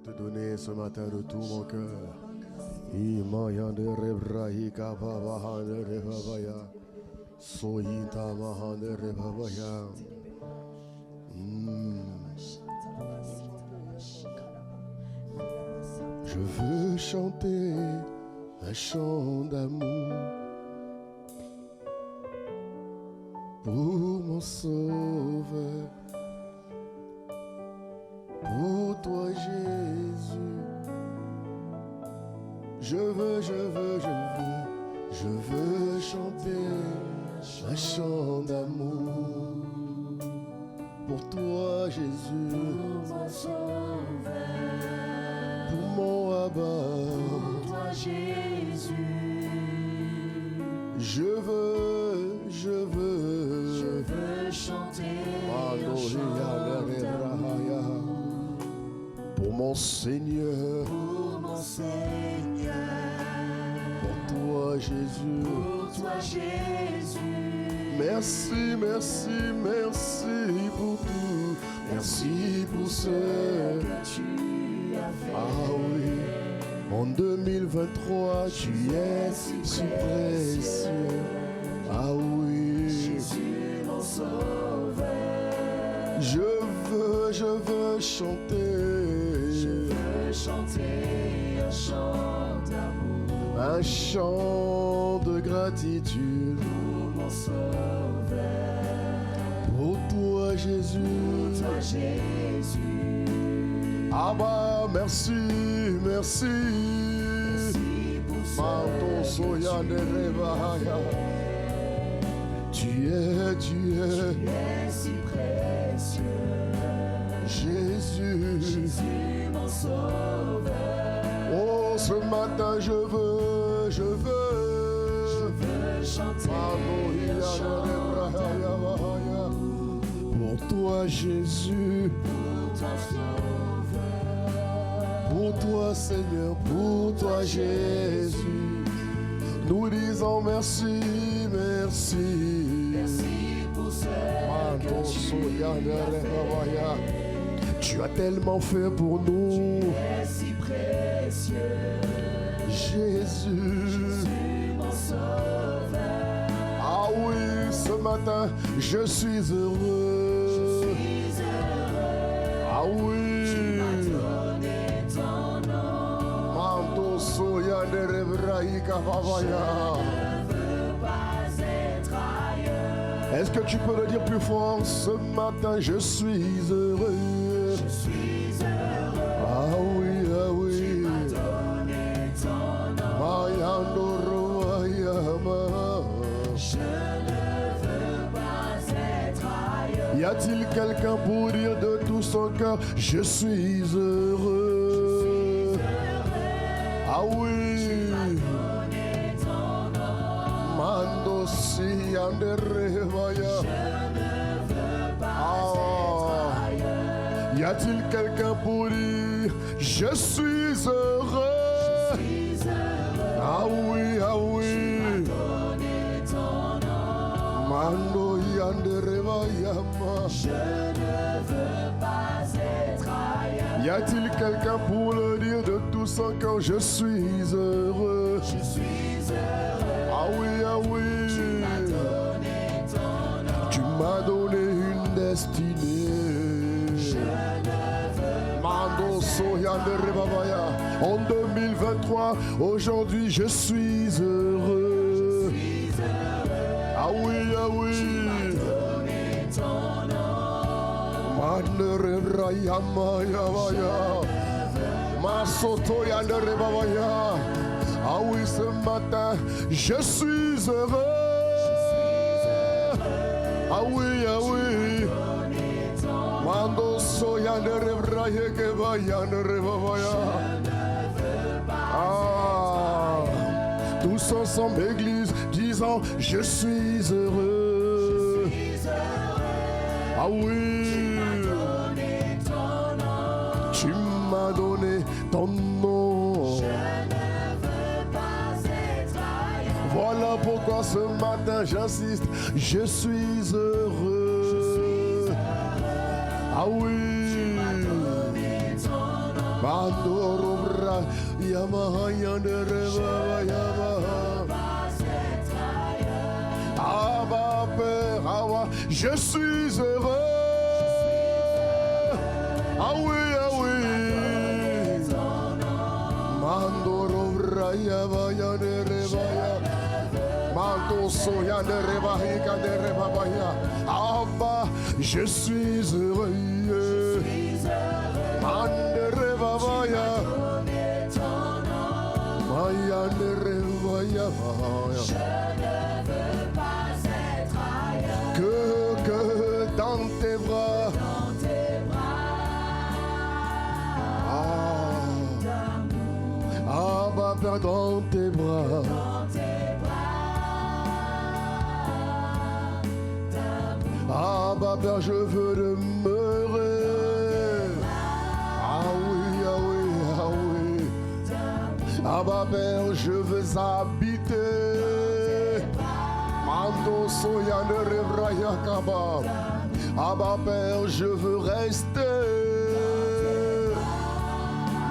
te donner ce matin de tout mon cœur. Je veux chanter un chant d'amour pour mon sauveur, pour toi Jésus. Je veux chanter un chant d'amour pour toi Jésus, pour mon sauveur, pour mon Abba, pour toi Jésus. Je veux chanter un chant d'amour pour mon Seigneur, pour toi Jésus, pour toi Jésus. merci pour tout, merci pour ce que tu as fait. Ah oui, en 2023 tu es si précieux. Ah oui, Jésus mon sauveur. je veux chanter un chant d'amour, un chant de gratitude pour mon sauveur, pour toi Jésus. pour toi Jésus. Ah bah merci Merci pour ce tu es si précieux. Jésus, mon sauveur. Oh, ce matin je veux chanter un chant pour toi Jésus, pour ton sauveur, pour toi Seigneur, pour toi Jésus. Nous disons merci pour ce que tu as fait. Tu as tellement fait pour nous, tu es si précieux. Jésus, mon sauveur. Ah oui, ce matin je suis heureux. Ah oui, Tu m'as donné ton nom. Je ne veux pas être ailleurs. Est-ce que tu peux le dire plus fort? Ce matin je suis heureux. Je suis heureux. Ah oui, ah oui. Tu m'as donné ton nom. Je ne veux pas être ailleurs. Y a-t-il quelqu'un pour dire de tout son cœur, je suis heureux? Ah oui. Mando si anderevaya. Y a-t-il quelqu'un pour dire, je suis heureux? Ah oui, ah oui. Mando yanderevaya. Je ne veux pas être ailleurs. Y a-t-il quelqu'un pour le dire de tout son cœur, je suis heureux? Je suis heureux. Ah oui, ah oui. Tu m'as donné une destinée. Je ne veux Mando Soyanderevaya. En 2023, aujourd'hui je suis heureux. Ah oui, ah oui. Ah oui, ce matin, je suis heureux. Ah oui, ah oui. Mando soyanderebraye que vayanderevaya. Ah, tous ensemble, église, disant, je suis heureux. Ah oui. Tu m'as donné ton nom. Je ne veux pas être ailleurs. Voilà pourquoi ce matin j'insiste, je suis heureux. Ah oui. Mandorobra, Yamaha, Yandereva, Yamaha. Abba, Père, Awa, je suis heureux. Ah oui, ah oui. Mandorobra, Yava, Yandereva, Mando, Soya, Yandereva, Yandereva, Abba, je suis heureux. Mandereva, Vaya. Maya, Nereva, Yava. Que dans tes bras, ah, bah, Père, dans tes bras, ah, bah, Père, je veux demeurer, ah oui, ah oui, ah oui, ah, bah, Père, je veux habiter. Mando soya ne revraya kaba. Abba Père, je veux rester.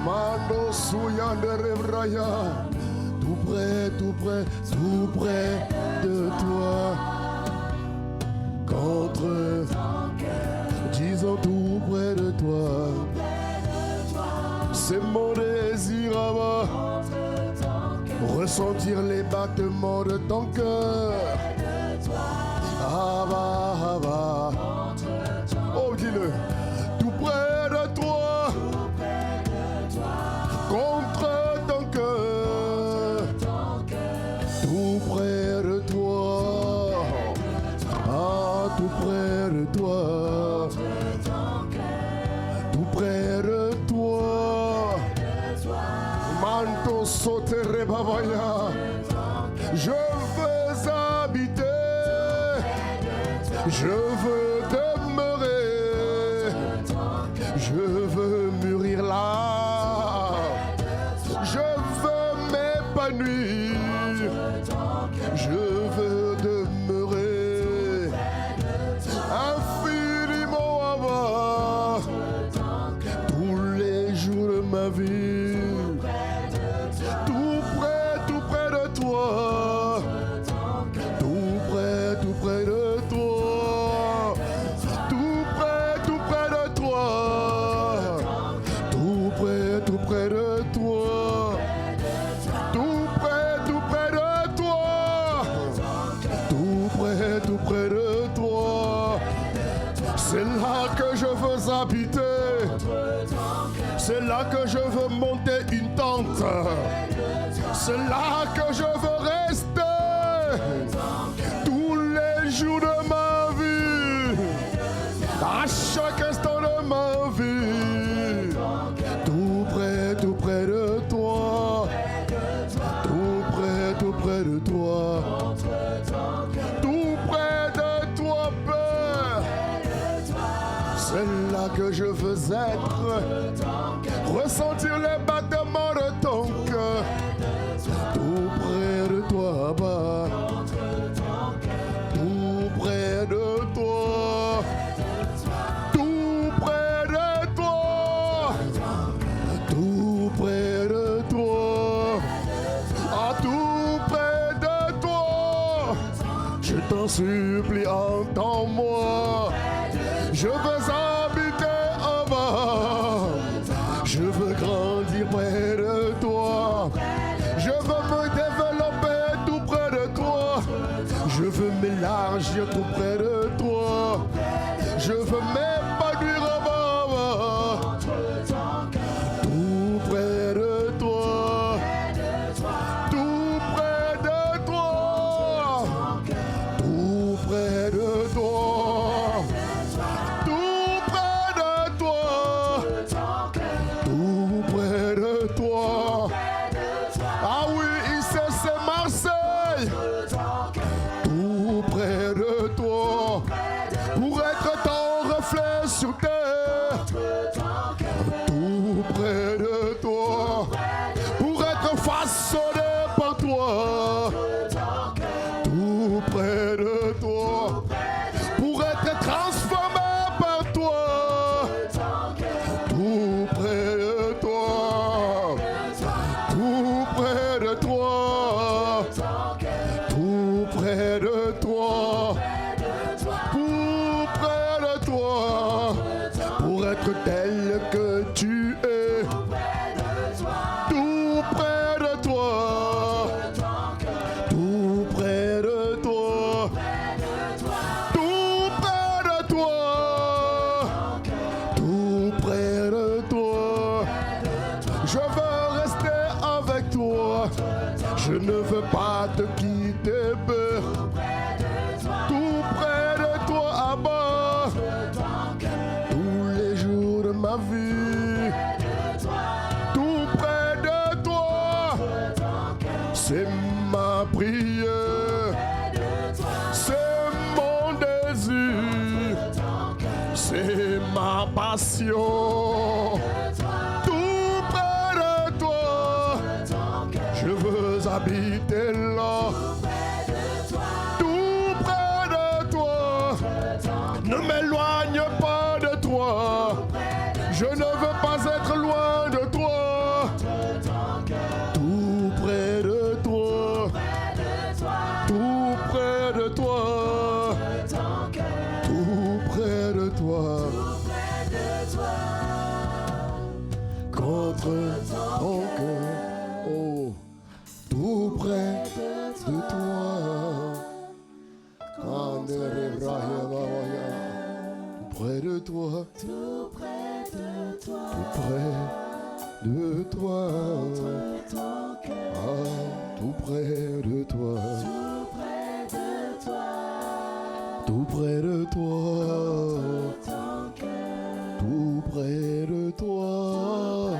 Mando soya ne revraya. Tout près, tout près, tout près de toi. Contre, disons tout près de toi. C'est mon désir, Abba. Ressentir les battements de ton cœur. Abba, Abba. Oh, dis-le. Tout près de toi. Contre ton cœur. Tout près de toi. Ah, tout près de toi. Tout près de toi. Manto sotere babaya. Je veux habiter. Je veux demeurer. Je veux mûrir là. Je veux m'épanouir. Je veux demeurer infiniment avant tous les jours de ma vie. Tout près de toi. Tout près de toi. Tout près de toi. Tout près de toi. Tout près de toi. Tout près de toi. C'est là que je veux habiter. C'est là que je veux monter une tente. C'est là que je veux rester. Tous les jours de ma vie. À chaque instant de ma vie. Tout près de toi. Tout près de toi. Tout près de toi, Père. C'est là que je veux être. Ressentir les battements de ton cœur. Tout près de toi, Abba. Tout près de toi. Tout près de toi. Tout près de toi. Ah, tout près de toi. Je t'en supplie, entends-moi. Je veux habiter en bas. Je veux grandir près de toi. Je veux me développer tout près de toi. Je veux m'élargir tout près de toi. Je veux m'épanouir en bas. Tout près de toi. Tout près de toi. Tout près de toi. Tout près de toi. Tout près de toi. Je veux rester avec toi. Je ne veux pas te quitter. Tout près de toi, Abba. Tous les jours de ma vie. Tout près de toi. C'est ma prière. C'est mon désir. C'est ma passion. Tout près de toi. Je veux habiter là. Tout près de toi. Ne m'éloigne pas de toi. Je ne veux pas être loin de toi. Tout près de toi. Tout près de toi. Tout près de toi. Contre ton cœur. Oh. Tout près de toi. Tout près de toi. Tout près de toi. Ah, tout près de toi. Tout près de toi. Tout près de toi.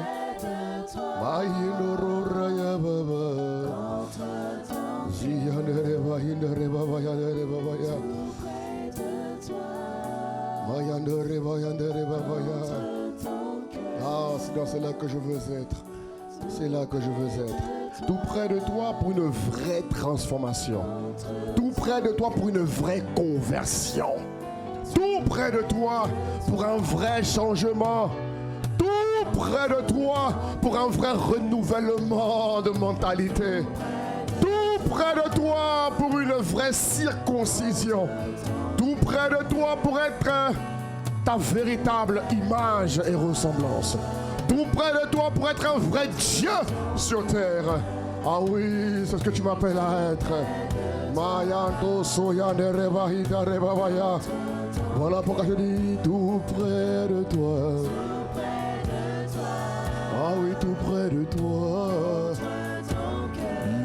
Maïnororaya baba. Ziyanere bayindere baba yanere baba ya. Mayandere bayandere baba ya. Ah, c'est dans cela que je veux être. C'est là que je veux être. Tout près de toi pour une vraie transformation. Tout près de toi pour une vraie conversion. Tout près de toi pour un vrai changement. Tout près de toi pour un vrai renouvellement de mentalité. Tout près de toi pour une vraie circoncision. Tout près de toi pour être ta véritable image et ressemblance. Tout près de toi pour être un vrai Dieu sur terre. Ah oui, c'est ce que tu m'appelles à être. Voilà pourquoi je dis tout près de toi. Ah oui, tout près de toi.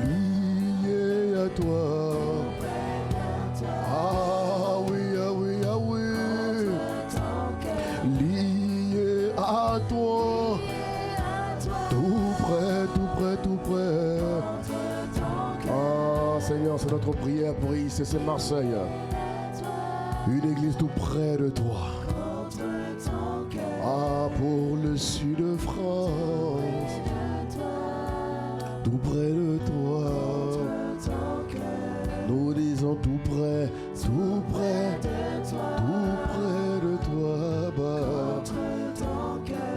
Lié à toi. Ah oui, ah oui, ah oui. Lié à toi. Tout près, tout près, tout près. Ah Seigneur, c'est notre prière pour ICC Marseille. Une église tout près de toi. Ah, pour le sud de France. Tout près de toi. Nous disons tout près, tout près, tout près de toi. Bah.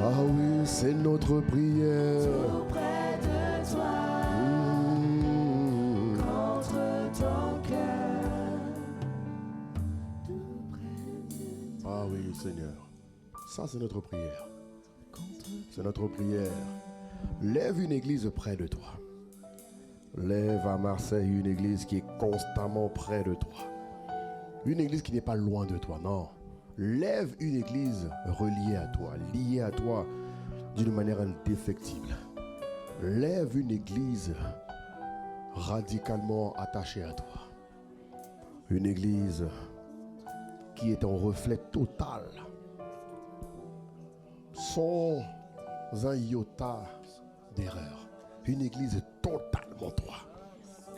Ah oui, c'est notre prière. Ah oui, Seigneur. Ça, c'est notre prière. C'est notre prière. Lève une église près de toi. Lève à Marseille une église qui est constamment près de toi. Une église qui n'est pas loin de toi, non. Lève une église reliée à toi, liée à toi d'une manière indéfectible. Lève une église radicalement attachée à toi. Une église qui est un reflet total, sans un iota d'erreur. Une église totalement toi.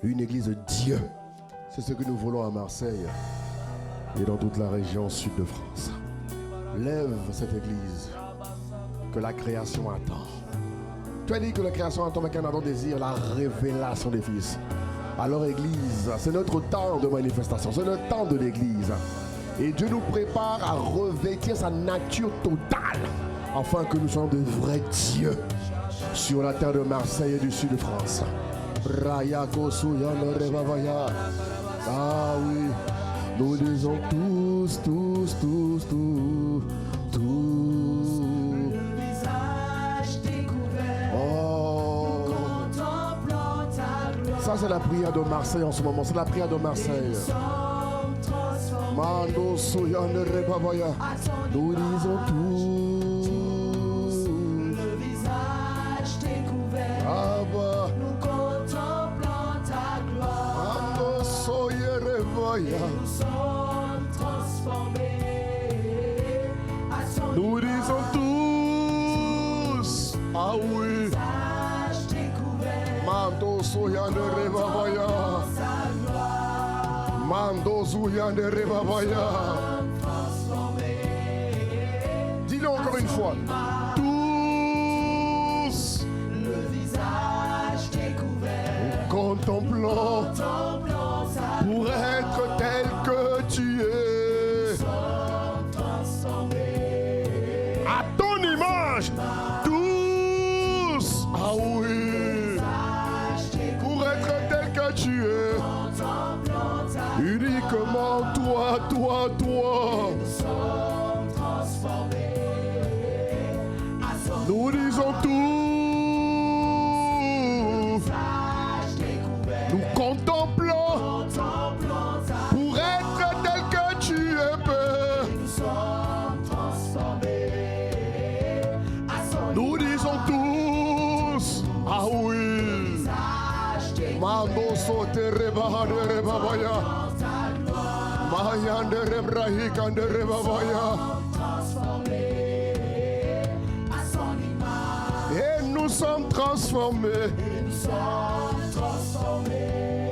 Une église Dieu. C'est ce que nous voulons à Marseille et dans toute la région sud de France. Lève cette église que la création attend. Tu as dit que la création attend avec un ardent désir la révélation des fils. Alors église, c'est notre temps de manifestation, c'est le temps de l'église. Et Dieu nous prépare à revêtir sa nature totale afin que nous soyons de vrais dieux sur la terre de Marseille et du sud de France. Ah oui, nous disons tous. Oh. Ça c'est la prière de Marseille en ce moment, c'est la prière de Marseille. Mando Soyane Rebabaya. Nous disons tout. nous sommes transformés à son Nous disons tous, ah oui. visage découvert. Mando soyande rebabaya. Sa gloire, Mando soyande rebabaya. transformés. Dis-le encore une fois. Tous Le visage découvert. contemplons Contemplons sa pour être tel que tu es. transformés. À ton image. Tous. Ah oui. Pour être tel que tu es. Contemplons sa Uniquement toi, toi, toi. transformés à son Nous disons tout. visage découvert. Nous contemplons Contemplons sa pour être tel que tu es, Père. nous sommes transformés à son Nous disons tous. Ah oui. visage découvert. Mando sote rebahade rebabaya. Sa gloire Mayande rebrahikande rebabaya. transformés à son image. Et nous sommes transformés. Nous sommes transformés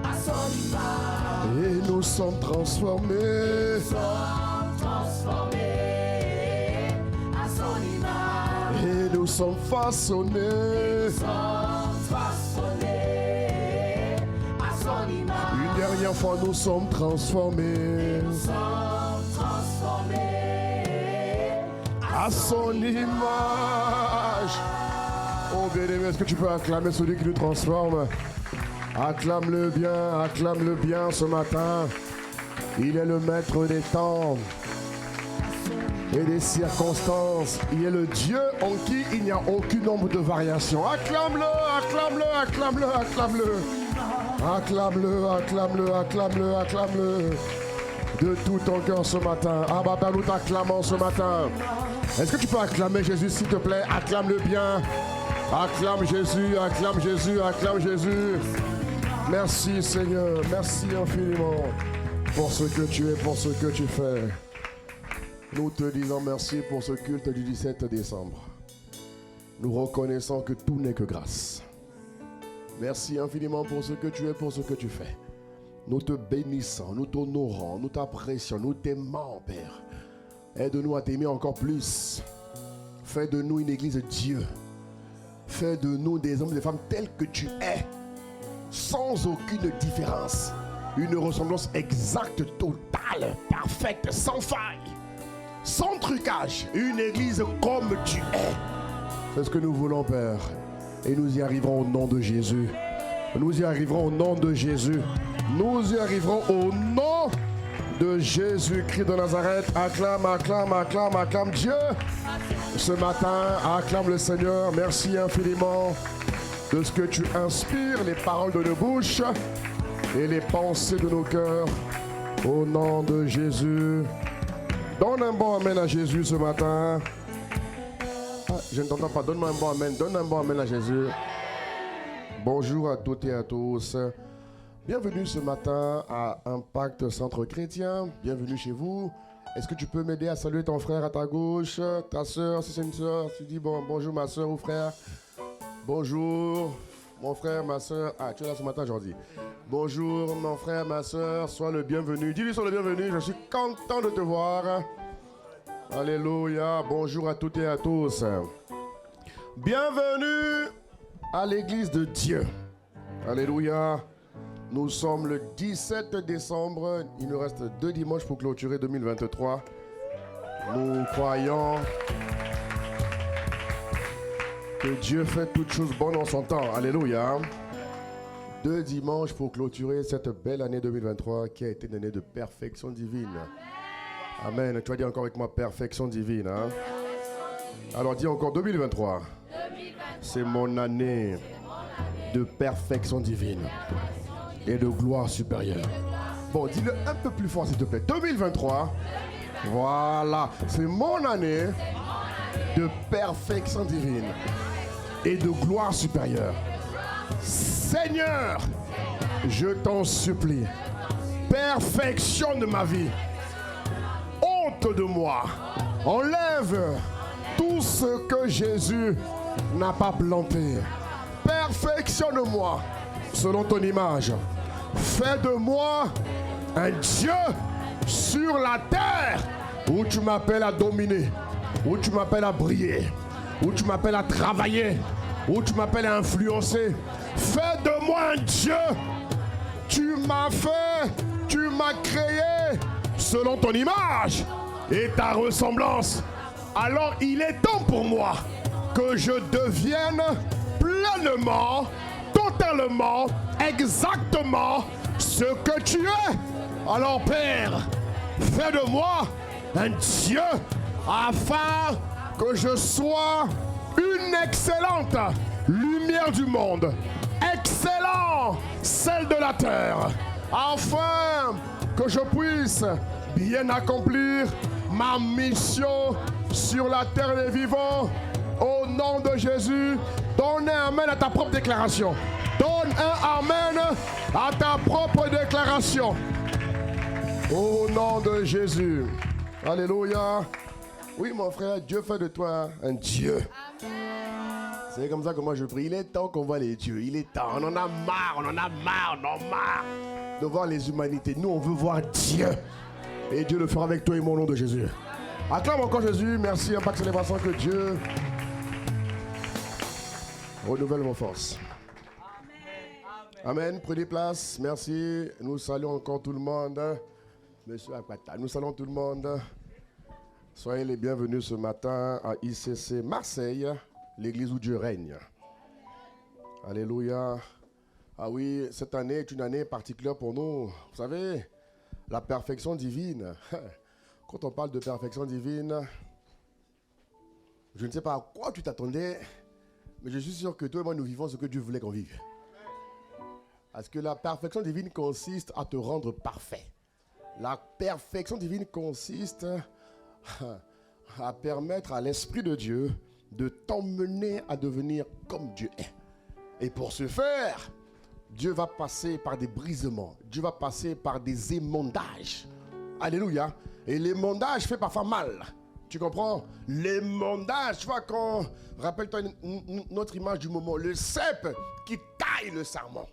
à son image. Et nous sommes transformés. Nous sommes transformés à son image. Et nous sommes façonnés. Nous sommes façonnés à son image. Une dernière fois, nous sommes transformés. Nous sommes transformés À son image. Oh bien-aimé, est-ce que tu peux acclamer celui qui nous transforme? Acclame-le bien ce matin. Il est le maître des temps et des circonstances. Il est le Dieu en qui il n'y a aucun nombre de variations. Acclame-le, acclame-le, acclame-le, acclame-le. Acclame-le, acclame-le, acclame-le, acclame-le. De tout ton cœur ce matin. Ah Baba, nous t'acclamons ce matin. Est-ce que tu peux acclamer Jésus, s'il te plaît? Acclame-le bien. Acclame Jésus, acclame Jésus, acclame Jésus. Merci Seigneur, merci infiniment pour ce que tu es, pour ce que tu fais. Nous te disons merci pour ce culte du 17 décembre. Nous reconnaissons que tout n'est que grâce. Merci infiniment pour ce que tu es, pour ce que tu fais. Nous te bénissons, nous t'honorons, nous t'apprécions, nous t'aimons, Père. Aide-nous à t'aimer encore plus. Fais de nous une église de Dieu. Fais de nous des hommes et des femmes tels que tu es, sans aucune différence. Une ressemblance exacte, totale, parfaite, sans faille, sans trucage. Une église comme tu es. C'est ce que nous voulons, Père. Et nous y arriverons au nom de Jésus. Nous y arriverons au nom de Jésus. Nous y arriverons au nom de Jésus-Christ de Nazareth. Acclame, acclame, acclame, acclame Dieu. Ce matin, acclame le Seigneur. Merci infiniment de ce que tu inspires, les paroles de nos bouches et les pensées de nos cœurs. Au nom de Jésus. Donne un bon amen à Jésus ce matin. Ah, je ne t'entends pas. Donne-moi un bon amen. Donne un bon amen à Jésus. Bonjour à toutes et à tous. Bienvenue ce matin à Impact Centre Chrétien. Bienvenue chez vous. Est-ce que tu peux m'aider à saluer ton frère à ta gauche, ta soeur, si c'est une soeur, tu dis bonjour ma soeur ou frère. Bonjour mon frère, ma soeur. Ah, tu es là ce matin aujourd'hui. Bonjour mon frère, ma soeur, sois le bienvenu. Dis-lui sois le bienvenu, je suis content de te voir. Alléluia, bonjour à toutes et à tous. Bienvenue à l'église de Dieu. Alléluia. Nous sommes le 17 décembre. Il nous reste 2 dimanches pour clôturer 2023. Nous croyons que Dieu fait toutes choses bonnes en son temps. Alléluia. 2 dimanches pour clôturer cette belle année 2023 qui a été une année de perfection divine. Amen. Tu vas dire encore avec moi perfection divine. Hein? Alors dis encore 2023. C'est mon année de perfection divine et de gloire supérieure. Bon, dis-le un peu plus fort s'il te plaît. 2023. Voilà. C'est mon année de perfection divine et de gloire supérieure. Seigneur, je t'en supplie, Perfectionne ma vie. Ôte de moi. Enlève tout ce que Jésus n'a pas planté. Perfectionne-moi selon ton image. Fais de moi un Dieu sur la terre où tu m'appelles à dominer, où tu m'appelles à briller, où tu m'appelles à travailler, où tu m'appelles à influencer. Fais de moi un Dieu. Tu m'as fait, tu m'as créé selon ton image et ta ressemblance. Alors il est temps pour moi que je devienne pleinement, totalement, exactement ce que tu es. Alors Père, fais de moi un Dieu afin que je sois une excellente lumière du monde, excellent celle de la terre, afin que je puisse bien accomplir ma mission sur la terre des vivants. Au nom de Jésus, donne un amen à ta propre déclaration. Donne un amen à ta propre déclaration. Au nom de Jésus. Alléluia. Oui, mon frère, Dieu fait de toi un Dieu. C'est comme ça que moi je prie. Il est temps qu'on voit les dieux. Il est temps. On en a marre de voir les humanités. Nous, on veut voir Dieu. Et Dieu le fera avec toi et mon nom de Jésus. Acclame encore Jésus. Merci, Impact Célébration, que Dieu renouvelle vos forces. Amen. Prenez place. Merci. Nous saluons encore tout le monde. Monsieur Akpata, nous saluons tout le monde. Soyez les bienvenus ce matin à ICC Marseille, l'église où Dieu règne. Alléluia. Ah oui, cette année est une année particulière pour nous. Vous savez, la perfection divine. Quand on parle de perfection divine, je ne sais pas à quoi tu t'attendais, mais je suis sûr que toi et moi, nous vivons ce que Dieu voulait qu'on vive. Parce que la perfection divine consiste à te rendre parfait. La perfection divine consiste à permettre à l'Esprit de Dieu de t'emmener à devenir comme Dieu est. Et pour ce faire, Dieu va passer par des brisements. Dieu va passer par des émondages. Alléluia. Et l'émondage fait parfois mal. Tu comprends? L'émondage, tu vois, quand... Rappelle-toi notre image du moment. Le cep qui taille le sarment.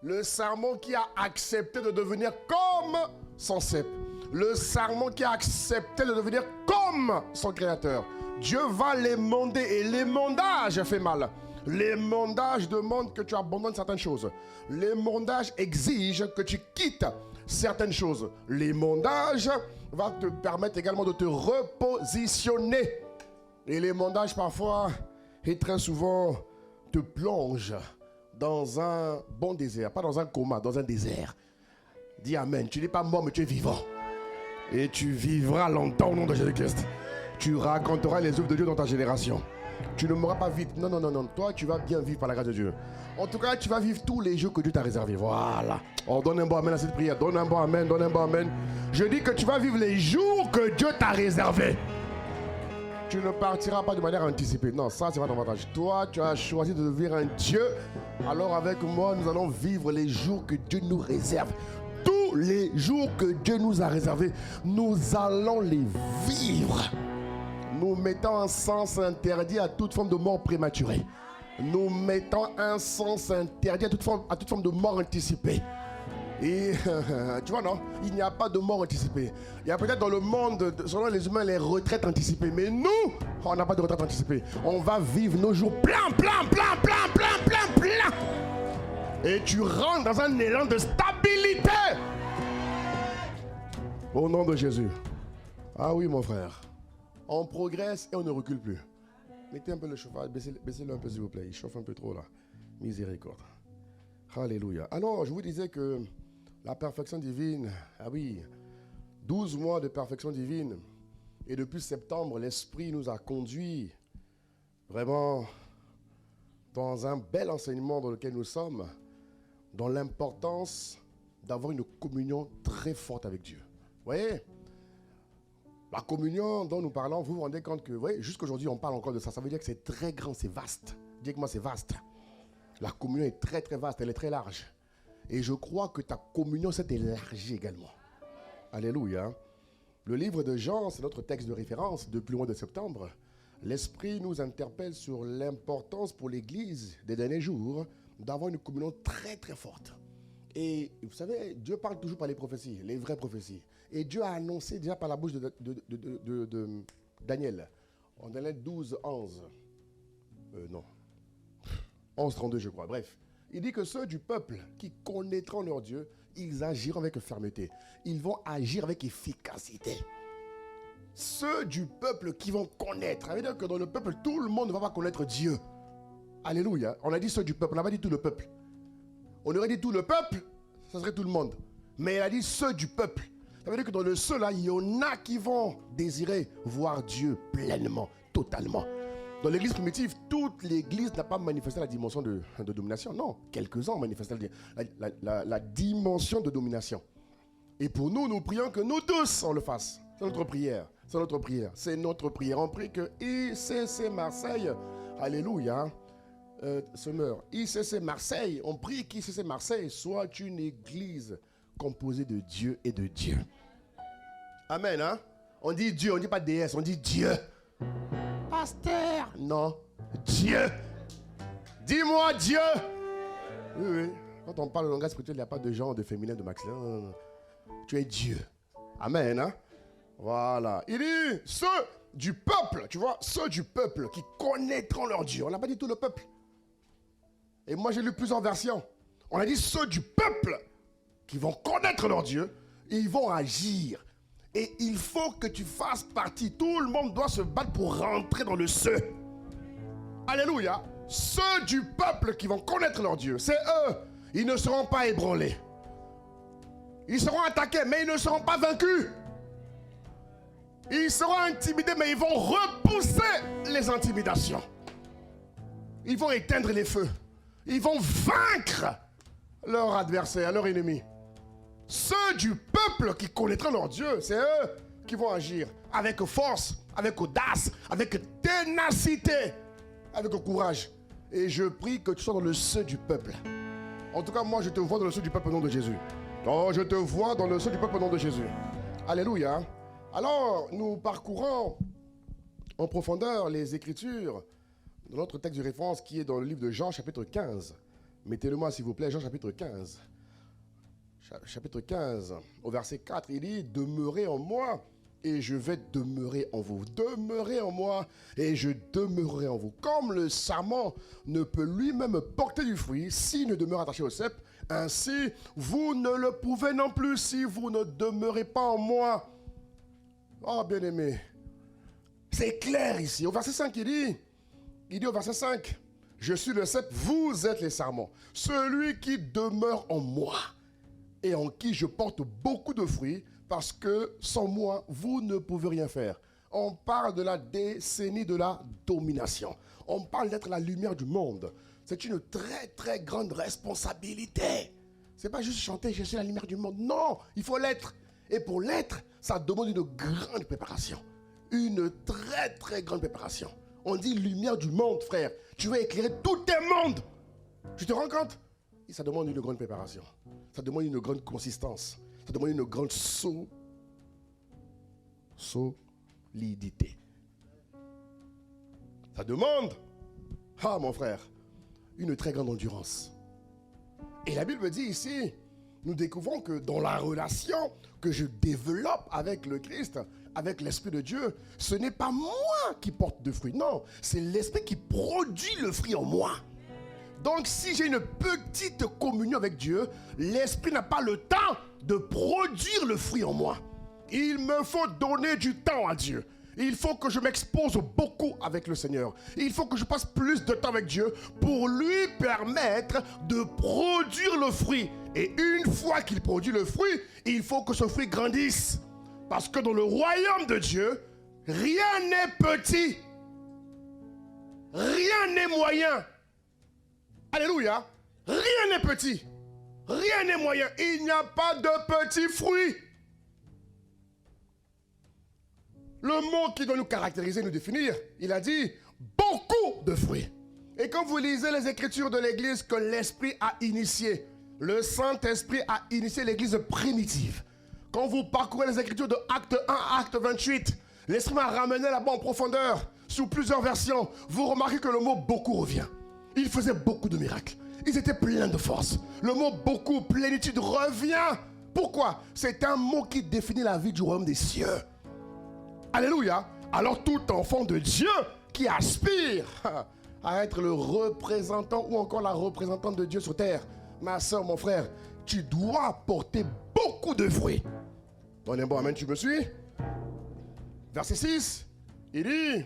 Le sarment qui a accepté de devenir comme son cep. Le sarment qui a accepté de devenir comme son créateur. Dieu va l'émonder et l'émondage fait mal. L'émondage demande que tu abandonnes certaines choses. L'émondage exige que tu quittes certaines choses. L'émondage va te permettre également de te repositionner. Et l'émondage parfois et très souvent te plonge dans un bon désert, pas dans un coma, dans un désert. Dis amen. Tu n'es pas mort mais tu es vivant. Et tu vivras longtemps au nom de Jésus-Christ. Tu raconteras les œuvres de Dieu dans ta génération. Tu ne mourras pas vite. Non, non, non, non. Toi, tu vas bien vivre par la grâce de Dieu. En tout cas, tu vas vivre tous les jours que Dieu t'a réservés. Voilà. Oh, donne un bon amen à cette prière. Donne un bon amen, donne un bon amen. Je dis que tu vas vivre les jours que Dieu t'a réservés. Tu ne partiras pas de manière anticipée. Non, ça, c'est pas ton avantage. Toi, tu as choisi de devenir un Dieu. Alors, avec moi, nous allons vivre les jours que Dieu nous réserve. Tous les jours que Dieu nous a réservés, nous allons les vivre. Nous mettons un sens interdit à toute forme de mort prématurée. Nous mettons un sens interdit à toute forme de mort anticipée. Et tu vois, non, il n'y a pas de mort anticipée. Il y a peut-être dans le monde, selon les humains, les retraites anticipées. Mais nous, on n'a pas de retraite anticipée. On va vivre nos jours plein. Et tu rentres dans un élan de stabilité. Au nom de Jésus. Ah oui, mon frère. On progresse et on ne recule plus. Mettez un peu le chauffage, baissez-le un peu s'il vous plaît. Il chauffe un peu trop là. Miséricorde. Alléluia. Alors, je vous disais que la perfection divine, ah oui, 12 mois de perfection divine. Et depuis septembre, l'Esprit nous a conduits vraiment dans un bel enseignement dans lequel nous sommes, dans l'importance d'avoir une communion très forte avec Dieu. Vous voyez ? La communion dont nous parlons, vous vous rendez compte que, vous voyez, jusqu'aujourd'hui, on parle encore de ça. Ça veut dire que c'est très grand, c'est vaste. Dis-moi, c'est vaste. La communion est très, très vaste, elle est très large. Et je crois que ta communion s'est élargie également. Alléluia. Le livre de Jean, c'est notre texte de référence depuis le mois de septembre. L'Esprit nous interpelle sur l'importance pour l'Église des derniers jours d'avoir une communion très très forte. Et vous savez, Dieu parle toujours par les prophéties, les vraies prophéties. Et Dieu a annoncé déjà par la bouche de Daniel, en Daniel 12, 11. Non. 11, 32, je crois. Bref. Il dit que ceux du peuple qui connaîtront leur Dieu, ils agiront avec fermeté. Ils vont agir avec efficacité. Ceux du peuple qui vont connaître. Ça veut dire que dans le peuple, tout le monde ne va pas connaître Dieu. Alléluia. On a dit ceux du peuple, on n'a pas dit tout le peuple. On aurait dit tout le peuple, ça serait tout le monde. Mais il a dit ceux du peuple. Ça veut dire que dans le ceux-là, il y en a qui vont désirer voir Dieu pleinement, totalement. Dans l'église primitive, toute l'église n'a pas manifesté la dimension de domination. Non, quelques-uns ont manifesté la dimension de domination. Et pour nous, nous prions que nous tous, on le fasse. C'est notre prière. C'est notre prière. C'est notre prière. On prie que ICC Marseille, alléluia, Semeur, ICC Marseille, on prie qu'ICC Marseille soit une église composée de Dieu et de Dieu. Amen, hein? On dit Dieu, on ne dit pas déesse, on dit Dieu. Pasteur, non, Dieu. Dis-moi Dieu. Oui, oui. Quand on parle de langage spirituel, il n'y a pas de genre de féminin, de masculin. Non, non. Tu es Dieu. Amen, hein? Voilà. Il dit, ceux du peuple, tu vois, ceux du peuple qui connaîtront leur Dieu. On n'a pas dit tout le peuple. Et moi, j'ai lu plusieurs versions. On a dit ceux du peuple qui vont connaître leur Dieu, ils vont agir. Et il faut que tu fasses partie. Tout le monde doit se battre pour rentrer dans le ceux. Alléluia. Ceux du peuple qui vont connaître leur Dieu, c'est eux. Ils ne seront pas ébranlés. Ils seront attaqués, mais ils ne seront pas vaincus. Ils seront intimidés, mais ils vont repousser les intimidations. Ils vont éteindre les feux. Ils vont vaincre leur adversaire, leur ennemi. Ceux du peuple qui connaîtront leur Dieu, c'est eux qui vont agir avec force, avec audace, avec ténacité, avec courage. Et je prie que tu sois dans le ceux du peuple. En tout cas, moi, je te vois dans le ceux du peuple au nom de Jésus. Oh, je te vois dans le ceux du peuple au nom de Jésus. Alléluia. Alors, nous parcourons en profondeur les Écritures dans notre texte de référence qui est dans le livre de Jean, chapitre 15. Mettez-le-moi, s'il vous plaît, Jean, chapitre 15. Chapitre 15, au verset 4, il dit « Demeurez en moi, et je vais demeurer en vous. Demeurez en moi, et je demeurerai en vous. Comme le sarment ne peut lui-même porter du fruit s'il ne demeure attaché au cep, ainsi, vous ne le pouvez non plus si vous ne demeurez pas en moi. » Oh, bien-aimé, c'est clair ici. Au verset 5, il dit au verset 5, « Je suis le cep, vous êtes les sarments. Celui qui demeure en moi et en qui je porte beaucoup de fruits, parce que sans moi, vous ne pouvez rien faire. » On parle de la décennie de la domination. On parle d'être la lumière du monde. C'est une très, très grande responsabilité. Ce n'est pas juste chanter « Je suis la lumière du monde ». Non, il faut l'être. Et pour l'être, ça demande une grande préparation. Une très, très grande préparation. On dit lumière du monde, frère. Tu veux éclairer tous tes mondes. Tu te rends compte? Et ça demande une grande préparation. Ça demande une grande consistance. Ça demande une grande solidité. Ça demande, mon frère, une très grande endurance. Et la Bible dit ici, nous découvrons que dans la relation que je développe avec le Christ, avec l'Esprit de Dieu, ce n'est pas moi qui porte de fruits. Non, c'est l'Esprit qui produit le fruit en moi. Donc si j'ai une petite communion avec Dieu, l'Esprit n'a pas le temps de produire le fruit en moi. Il me faut donner du temps à Dieu. Il faut que je m'expose beaucoup avec le Seigneur. Il faut que je passe plus de temps avec Dieu pour lui permettre de produire le fruit. Et une fois qu'il produit le fruit, il faut que ce fruit grandisse. Parce que dans le royaume de Dieu, rien n'est petit. Rien n'est moyen. Alléluia. Rien n'est petit. Rien n'est moyen. Il n'y a pas de petits fruits. Le mot qui doit nous caractériser, nous définir, il a dit beaucoup de fruits. Et quand vous lisez les Écritures de l'Église que l'Esprit a initiées, Le Saint-Esprit a initié l'église primitive. Quand vous parcourez les Écritures de Acte 1 à Acte 28, l'Esprit m'a ramené là-bas en profondeur, sous plusieurs versions. Vous remarquez que le mot beaucoup revient. Il faisait beaucoup de miracles. Ils étaient pleins de force. Le mot beaucoup, plénitude revient. Pourquoi? C'est un mot qui définit la vie du royaume des cieux. Alléluia. Alors tout enfant de Dieu qui aspire à être le représentant ou encore la représentante de Dieu sur terre, ma soeur, mon frère, tu dois porter beaucoup de fruits. On est bon, amen, tu me suis? Verset 6, il dit,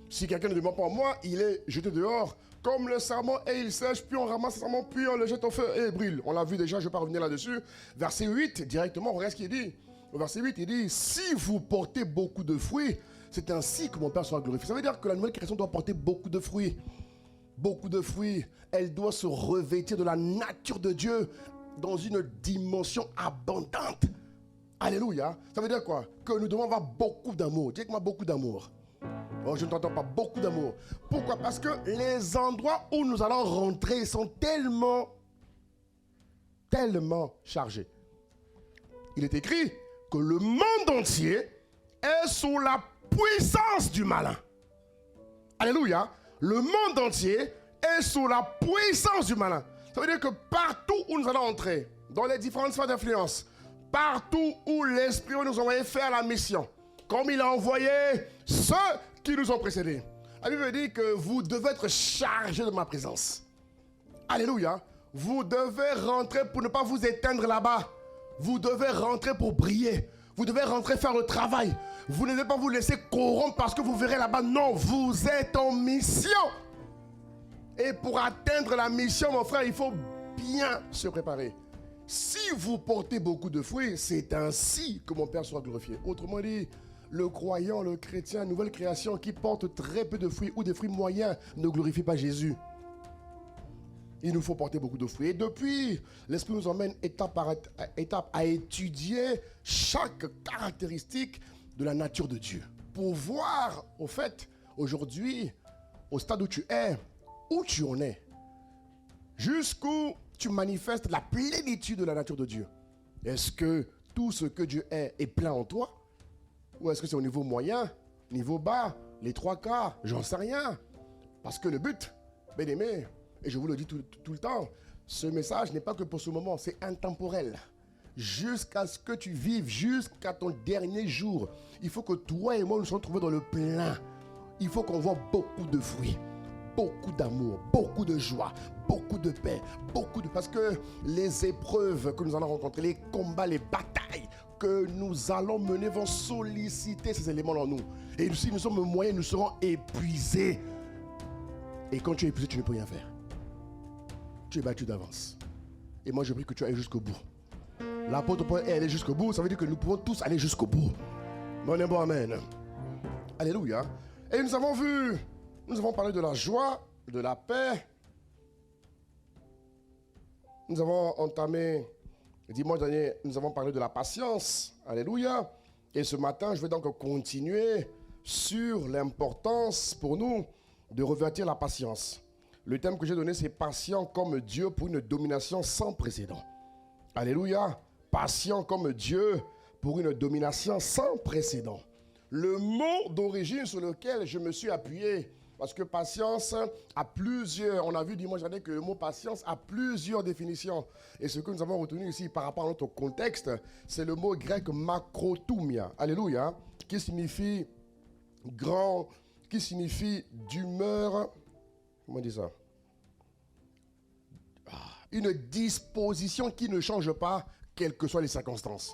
si quelqu'un ne demande pas en moi, il est jeté dehors comme le sarment et il sèche, puis on ramasse le sarment, puis on le jette au feu et il brûle. On l'a vu déjà, je ne vais pas revenir là-dessus. Verset 8, directement, regarde ce qu'il dit. Au verset 8, il dit, si vous portez beaucoup de fruits, c'est ainsi que mon Père sera glorifié. Ça veut dire que la nouvelle création doit porter beaucoup de fruits. Beaucoup de fruits. Elle doit se revêtir de la nature de Dieu dans une dimension abondante. Alléluia. Ça veut dire quoi? Que nous devons avoir beaucoup d'amour. Dis avec moi beaucoup d'amour. Oh, je ne t'entends pas. Beaucoup d'amour. Pourquoi? Parce que les endroits où nous allons rentrer sont tellement chargés. Il est écrit que le monde entier est sous la puissance du malin. Alléluia. Le monde entier est sous la puissance du malin. Ça veut dire que partout où nous allons entrer, dans les différentes sphères d'influence, partout où l'Esprit nous a envoyé faire la mission, comme il a envoyé ceux qui nous ont précédés. La Bible dit que vous devez être chargés de ma présence. Alléluia. Vous devez rentrer pour ne pas vous éteindre là-bas. Vous devez rentrer pour briller. Vous devez rentrer faire le travail. Vous ne devez pas vous laisser corrompre parce que vous verrez là-bas. Non, vous êtes en mission. Et pour atteindre la mission, mon frère, il faut bien se préparer. Si vous portez beaucoup de fruits, c'est ainsi que mon Père sera glorifié. Autrement dit, le croyant, le chrétien, nouvelle création qui porte très peu de fruits ou des fruits moyens ne glorifie pas Jésus. Il nous faut porter beaucoup de fruits. Et depuis, l'Esprit nous emmène étape par étape à étudier chaque caractéristique de la nature de Dieu. Pour voir, au fait, aujourd'hui, au stade où tu es, où tu en es, jusqu'où tu manifestes la plénitude de la nature de Dieu. Est-ce que tout ce que Dieu est plein en toi? Ou est-ce que c'est au niveau moyen, niveau bas, les trois quarts? J'en sais rien. Parce que le but, bien aimé, et je vous le dis tout le temps, ce message n'est pas que pour ce moment, c'est intemporel. Jusqu'à ce que tu vives, jusqu'à ton dernier jour, il faut que toi et moi nous soyons trouvés dans le plein. Il faut qu'on voit beaucoup de fruits, beaucoup d'amour, beaucoup de joie, beaucoup de paix, parce que les épreuves que nous allons rencontrer, les combats, les batailles que nous allons mener vont solliciter ces éléments en nous. Et si nous sommes moyens, nous serons épuisés. Et quand tu es épuisé, tu ne peux rien faire. Tu es battu d'avance. Et moi, je prie que tu ailles jusqu'au bout. L'apôtre Paul est allé jusqu'au bout. Ça veut dire que nous pouvons tous aller jusqu'au bout. Bon, bon, amen. Alléluia. Et nous avons parlé de la joie, de la paix. Nous avons entamé, dimanche dernier, nous avons parlé de la patience. Alléluia. Et ce matin, je vais donc continuer sur l'importance pour nous de revêtir la patience. Le thème que j'ai donné, c'est patient comme Dieu pour une domination sans précédent. Alléluia. Patient comme Dieu pour une domination sans précédent. Le mot d'origine sur lequel je me suis appuyé, parce que patience a plusieurs, on a vu dimanche dernier que le mot patience a plusieurs définitions. Et ce que nous avons retenu ici par rapport à notre contexte, c'est le mot grec makrotoumia. Alléluia. Qui signifie grand, qui signifie d'humeur. Comment on dit ça? Une disposition qui ne change pas, quelles que soient les circonstances.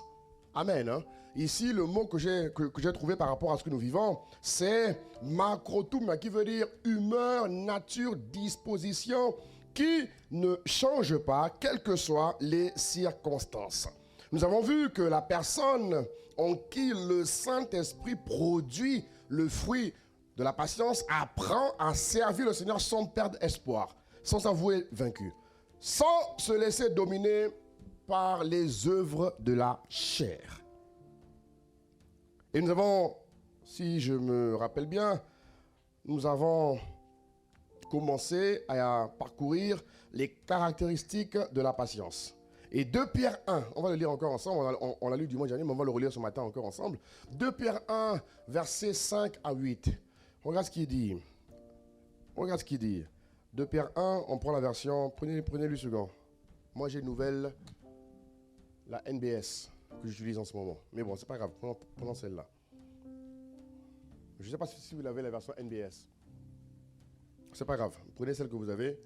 Amen. Hein? Ici, le mot que j'ai trouvé par rapport à ce que nous vivons, c'est makrotoumia, qui veut dire humeur, nature, disposition, qui ne change pas, quelles que soient les circonstances. Nous avons vu que la personne en qui le Saint-Esprit produit le fruit de la patience apprend à servir le Seigneur sans perdre espoir, sans s'avouer vaincu, sans se laisser dominer par les œuvres de la chair. Et nous avons, si je me rappelle bien, nous avons commencé à parcourir les caractéristiques de la patience. Et 2 Pierre 1, on va le lire encore ensemble, on l'a lu du mois dernier, mais on va le relire ce matin encore ensemble. 2 Pierre 1, versets 5 à 8. Regarde ce qu'il dit. Regarde ce qu'il dit. 2 Pierre 1, on prend la version, prenez-le second. Moi j'ai une nouvelle, la NBS, que j'utilise en ce moment. Mais bon, c'est pas grave, prenons celle-là. Je ne sais pas si vous avez la version NBS. C'est pas grave, prenez celle que vous avez.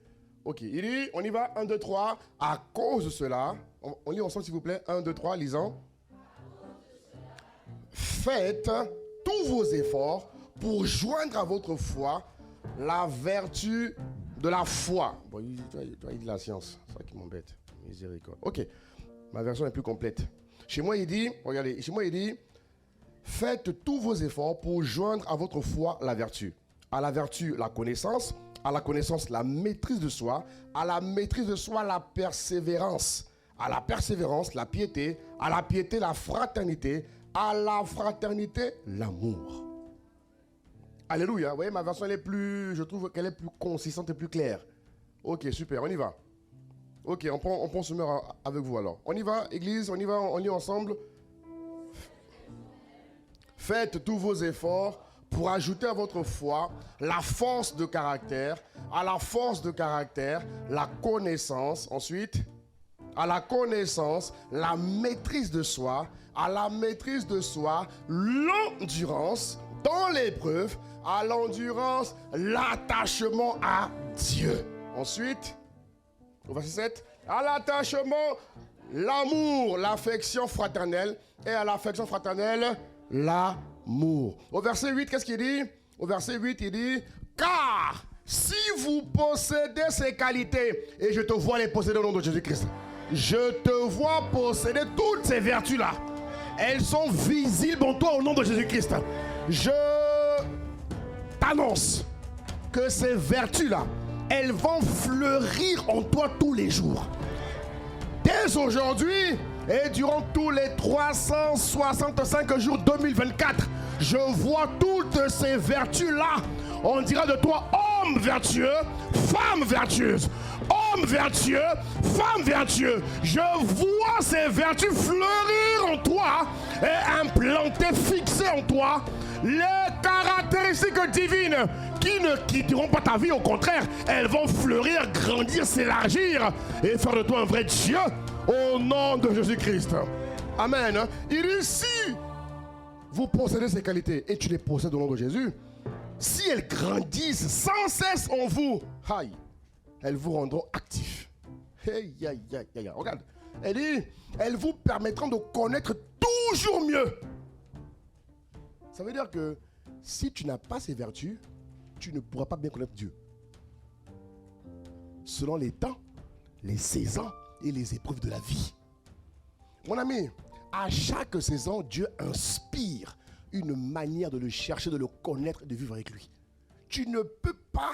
Ok, il dit, on y va, 1, 2, 3. À cause de cela, on lit ensemble s'il vous plaît, 1, 2, 3, lisons. Faites tous vos efforts pour joindre à votre foi la vertu de la foi. Bon, il dit la science, c'est ça qui m'embête. Miséricorde. Ok, ma version est plus complète. Chez moi, il dit, regardez, chez moi, il dit, faites tous vos efforts pour joindre à votre foi la vertu. À la vertu, la connaissance. À la connaissance, la maîtrise de soi. À la maîtrise de soi, la persévérance. À la persévérance, la piété. À la piété, la fraternité. À la fraternité, l'amour. Alléluia. Vous voyez, ma version, elle est plus, je trouve qu'elle est plus consistante et plus claire. Ok, super, on y va. Ok, on prend ce mur avec vous alors. On y va, église, on y va, on lit ensemble. Faites tous vos efforts pour ajouter à votre foi la force de caractère, à la force de caractère, la connaissance, ensuite, à la connaissance, la maîtrise de soi, à la maîtrise de soi, l'endurance dans l'épreuve, à l'endurance, l'attachement à Dieu. Ensuite, au verset 7, à l'attachement, l'amour, l'affection fraternelle, et à l'affection fraternelle, l'amour. Au verset 8, qu'est-ce qu'il dit? Au verset 8, il dit, car si vous possédez ces qualités, et je te vois les posséder au nom de Jésus-Christ, je te vois posséder toutes ces vertus-là. Elles sont visibles en toi au nom de Jésus-Christ. Je t'annonce que ces vertus-là, elles vont fleurir en toi tous les jours. Dès aujourd'hui et durant tous les 365 jours 2024, je vois toutes ces vertus-là. On dira de toi homme vertueux, femme vertueuse. Homme vertueux, femme vertueuse. Je vois ces vertus fleurir en toi et implanter, fixer en toi les caractéristiques divines qui ne quitteront pas ta vie. Au contraire, elles vont fleurir, grandir, s'élargir et faire de toi un vrai Dieu au nom de Jésus-Christ. Amen. Il dit, si vous possédez ces qualités et tu les possèdes au nom de Jésus, si elles grandissent sans cesse en vous, aïe, elles vous rendront actifs. Hey, aïe, aïe, aïe. Regarde, elle dit, elles vous permettront de connaître toujours mieux. Ça veut dire que si tu n'as pas ces vertus, tu ne pourras pas bien connaître Dieu. Selon les temps, les saisons et les épreuves de la vie. Mon ami, à chaque saison, Dieu inspire une manière de le chercher, de le connaître et de vivre avec lui. Tu ne peux pas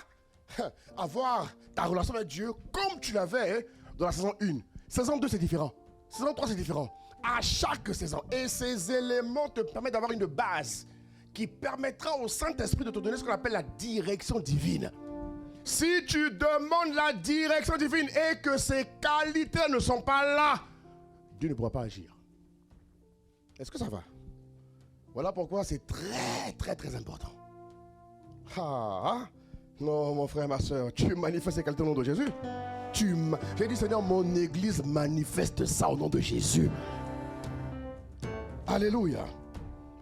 avoir ta relation avec Dieu comme tu l'avais dans la saison 1. Saison 2, c'est différent. Saison 3, c'est différent. À chaque saison. Et ces éléments te permettent d'avoir une base qui permettra au Saint-Esprit de te donner ce qu'on appelle la direction divine. Si tu demandes la direction divine et que ces qualités ne sont pas là, Dieu ne pourra pas agir. Est-ce que ça va? Voilà pourquoi c'est très, très, très important. Non, mon frère, ma soeur, tu manifestes ces qualités au nom de Jésus. J'ai dit, Seigneur, mon église manifeste ça au nom de Jésus. Alléluia.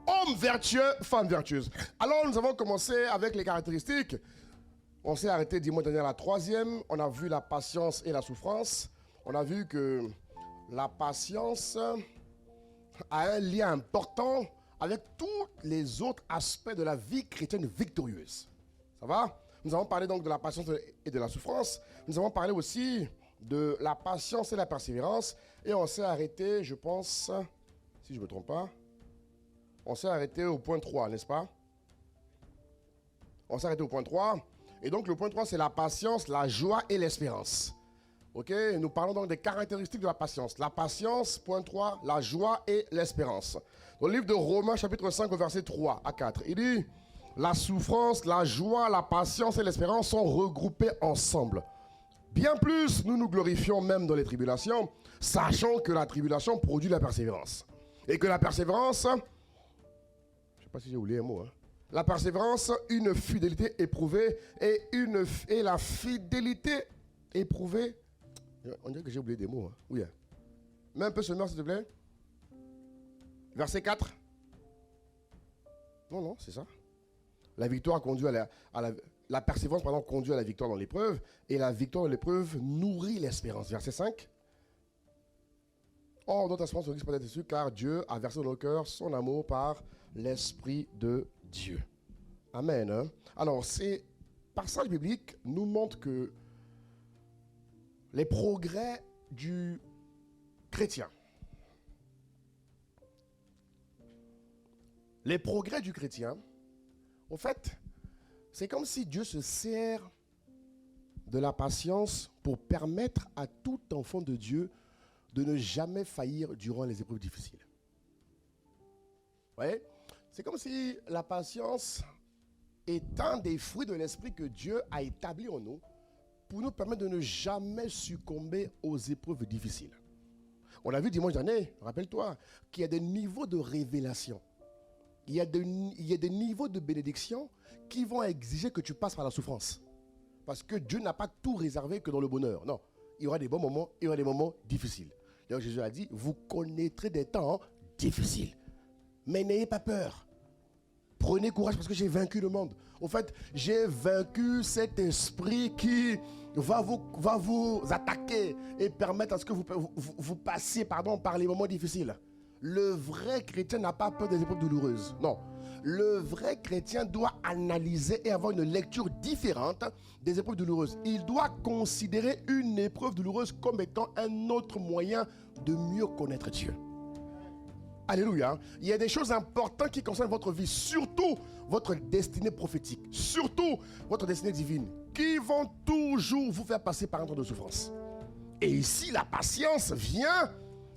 Homme vertueux, femme vertueuse. Alors, nous avons commencé avec les caractéristiques. On s'est arrêté dimanche dernier à la 3e. On a vu la patience et la souffrance. On a vu que la patience a un lien important avec tous les autres aspects de la vie chrétienne victorieuse. Ça va? Nous avons parlé donc de la patience et de la souffrance. Nous avons parlé aussi de la patience et la persévérance. Et on s'est arrêté, je pense, si je ne me trompe pas, on s'est arrêté au point 3, n'est-ce pas? On s'est arrêté au point 3. Et donc le point 3, c'est la patience, la joie et l'espérance. Ok? Nous parlons donc des caractéristiques de la patience. La patience, point 3, la joie et l'espérance. Dans le livre de Romains, chapitre 5, verset 3 à 4, il dit, la souffrance, la joie, la patience et l'espérance sont regroupées ensemble. Bien plus, nous nous glorifions même dans les tribulations, sachant que la tribulation produit la persévérance. Et que la persévérance, je ne sais pas si j'ai oublié un mot, hein. La persévérance, une fidélité éprouvée, et la fidélité éprouvée, on dirait que j'ai oublié des mots, hein. Oui. Hein. Mets un peu ce mot, s'il te plaît. Verset 4. Non, c'est ça. La victoire conduit la persévérance, conduit à la victoire dans l'épreuve, et la victoire dans l'épreuve nourrit l'espérance. Verset 5. Or, notre espérance se peut être dessus, car Dieu a versé dans nos cœurs son amour par l'Esprit de Dieu. Amen. Hein? Alors, ces passages bibliques nous montrent que les progrès du chrétien, au fait, c'est comme si Dieu se sert de la patience pour permettre à tout enfant de Dieu de ne jamais faillir durant les épreuves difficiles. Vous voyez? C'est comme si la patience est un des fruits de l'esprit que Dieu a établi en nous pour nous permettre de ne jamais succomber aux épreuves difficiles. On a vu dimanche dernier, rappelle-toi, qu'il y a des niveaux de révélation. Il y a des niveaux de bénédiction qui vont exiger que tu passes par la souffrance. Parce que Dieu n'a pas tout réservé que dans le bonheur. Non, il y aura des bons moments, il y aura des moments difficiles. D'ailleurs, Jésus a dit, vous connaîtrez des temps difficiles. Mais n'ayez pas peur. Prenez courage parce que j'ai vaincu le monde. En fait, j'ai vaincu cet esprit qui va vous attaquer et permettre à ce que vous passiez par les moments difficiles. Le vrai chrétien n'a pas peur des épreuves douloureuses. Non. Le vrai chrétien doit analyser et avoir une lecture différente des épreuves douloureuses. Il doit considérer une épreuve douloureuse comme étant un autre moyen de mieux connaître Dieu. Alléluia. Il y a des choses importantes qui concernent votre vie, surtout votre destinée prophétique, surtout votre destinée divine, qui vont toujours vous faire passer par un temps de souffrance. Et ici, la patience vient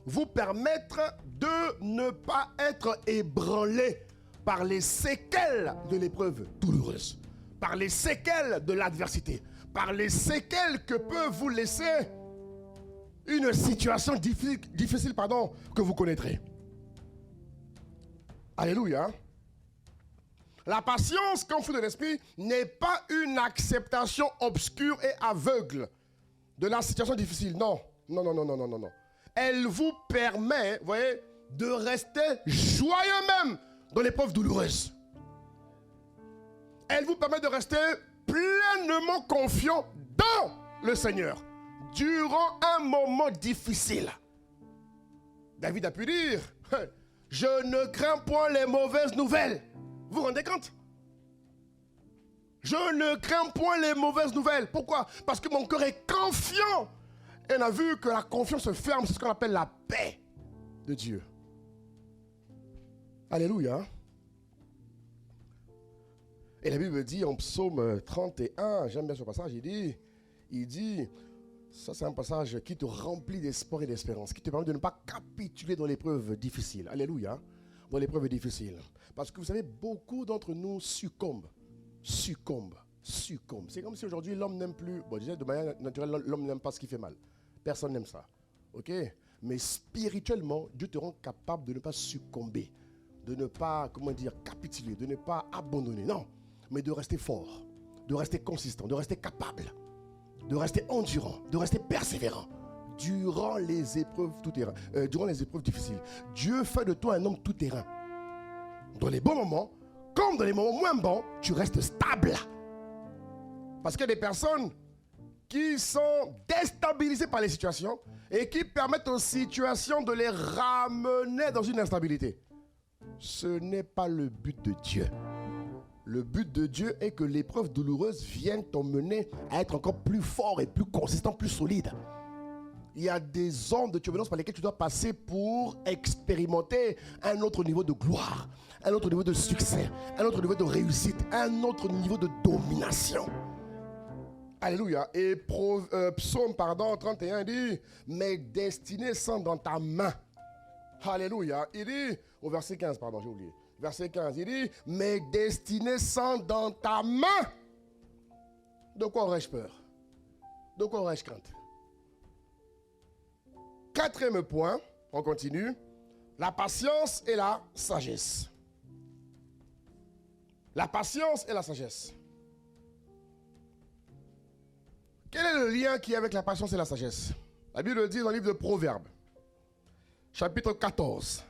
vous permettre de ne pas être ébranlé par les séquelles de l'épreuve douloureuse, par les séquelles de l'adversité, par les séquelles que peut vous laisser une situation difficile que vous connaîtrez. Alléluia. La patience, comme fruit de l'esprit, n'est pas une acceptation obscure et aveugle de la situation difficile. Non. Elle vous permet, vous voyez, de rester joyeux même dans l'épreuve douloureuse. Elle vous permet de rester pleinement confiant dans le Seigneur durant un moment difficile. David a pu dire, je ne crains point les mauvaises nouvelles. Vous vous rendez compte? Je ne crains point les mauvaises nouvelles. Pourquoi? Parce que mon cœur est confiant. Et on a vu que la confiance se ferme, c'est ce qu'on appelle la paix de Dieu. Alléluia. Et la Bible dit en psaume 31, j'aime bien ce passage, il dit, ça c'est un passage qui te remplit d'espoir et d'espérance, qui te permet de ne pas capituler dans l'épreuve difficile. Alléluia. Dans l'épreuve difficile. Parce que vous savez, beaucoup d'entre nous succombent. C'est comme si aujourd'hui l'homme n'aime plus, déjà de manière naturelle, l'homme n'aime pas ce qui fait mal. Personne n'aime ça. Ok? Mais spirituellement, Dieu te rend capable de ne pas succomber, de ne pas, capituler, de ne pas abandonner. Non, mais de rester fort, de rester consistant, de rester capable, de rester endurant, de rester persévérant durant les épreuves tout-terrain, durant les épreuves difficiles. Dieu fait de toi un homme tout-terrain. Dans les bons moments, comme dans les moments moins bons, tu restes stable. Parce qu'il y a des personnes qui sont déstabilisées par les situations et qui permettent aux situations de les ramener dans une instabilité. Ce n'est pas le but de Dieu. Le but de Dieu est que l'épreuve douloureuse vienne t'emmener à être encore plus fort et plus consistant, plus solide. Il y a des ondes de turbulence par lesquelles tu dois passer pour expérimenter un autre niveau de gloire, un autre niveau de succès, un autre niveau de réussite, un autre niveau de domination. Alléluia. Et psaume 31 dit, mes destinées sont dans ta main. Alléluia. Il dit, au verset 15, j'ai oublié. Verset 15, il dit, mes destinées sont dans ta main. De quoi aurais-je peur? Donc, on reste crainte. Quatrième point, on continue. La patience et la sagesse. La patience et la sagesse. Quel est le lien qui est avec la patience et la sagesse? La Bible le dit dans le livre de Proverbes, chapitre 14.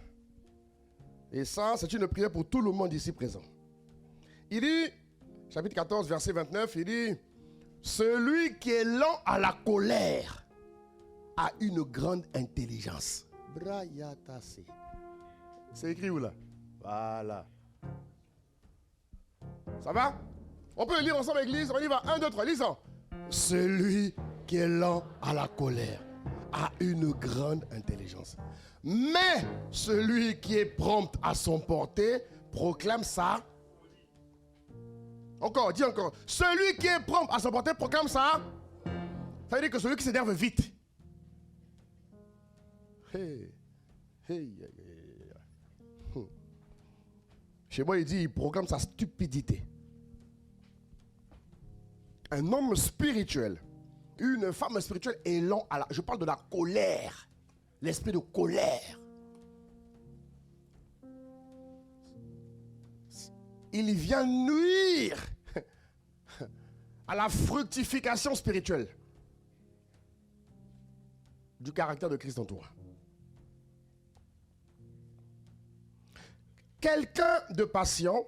Et ça, c'est une prière pour tout le monde ici présent. Il dit, chapitre 14, verset 29, il dit, celui qui est lent à la colère a une grande intelligence. Brayatase. C'est écrit où là? Voilà. Ça va? On peut le lire ensemble, l'église. On y va. 1, 2, 3. Lisons. Celui qui est lent à la colère a une grande intelligence. Mais celui qui est prompt à s'emporter proclame ça. Encore, dis encore. Celui qui est prompt à s'emporter proclame ça. Ça veut dire que celui qui s'énerve vite. Hey. Hey. Chez moi, il dit, il proclame sa stupidité. Un homme spirituel, une femme spirituelle est lent à la... Je parle de la colère. L'esprit de colère. Il vient nuire à la fructification spirituelle du caractère de Christ en toi. Quelqu'un de patient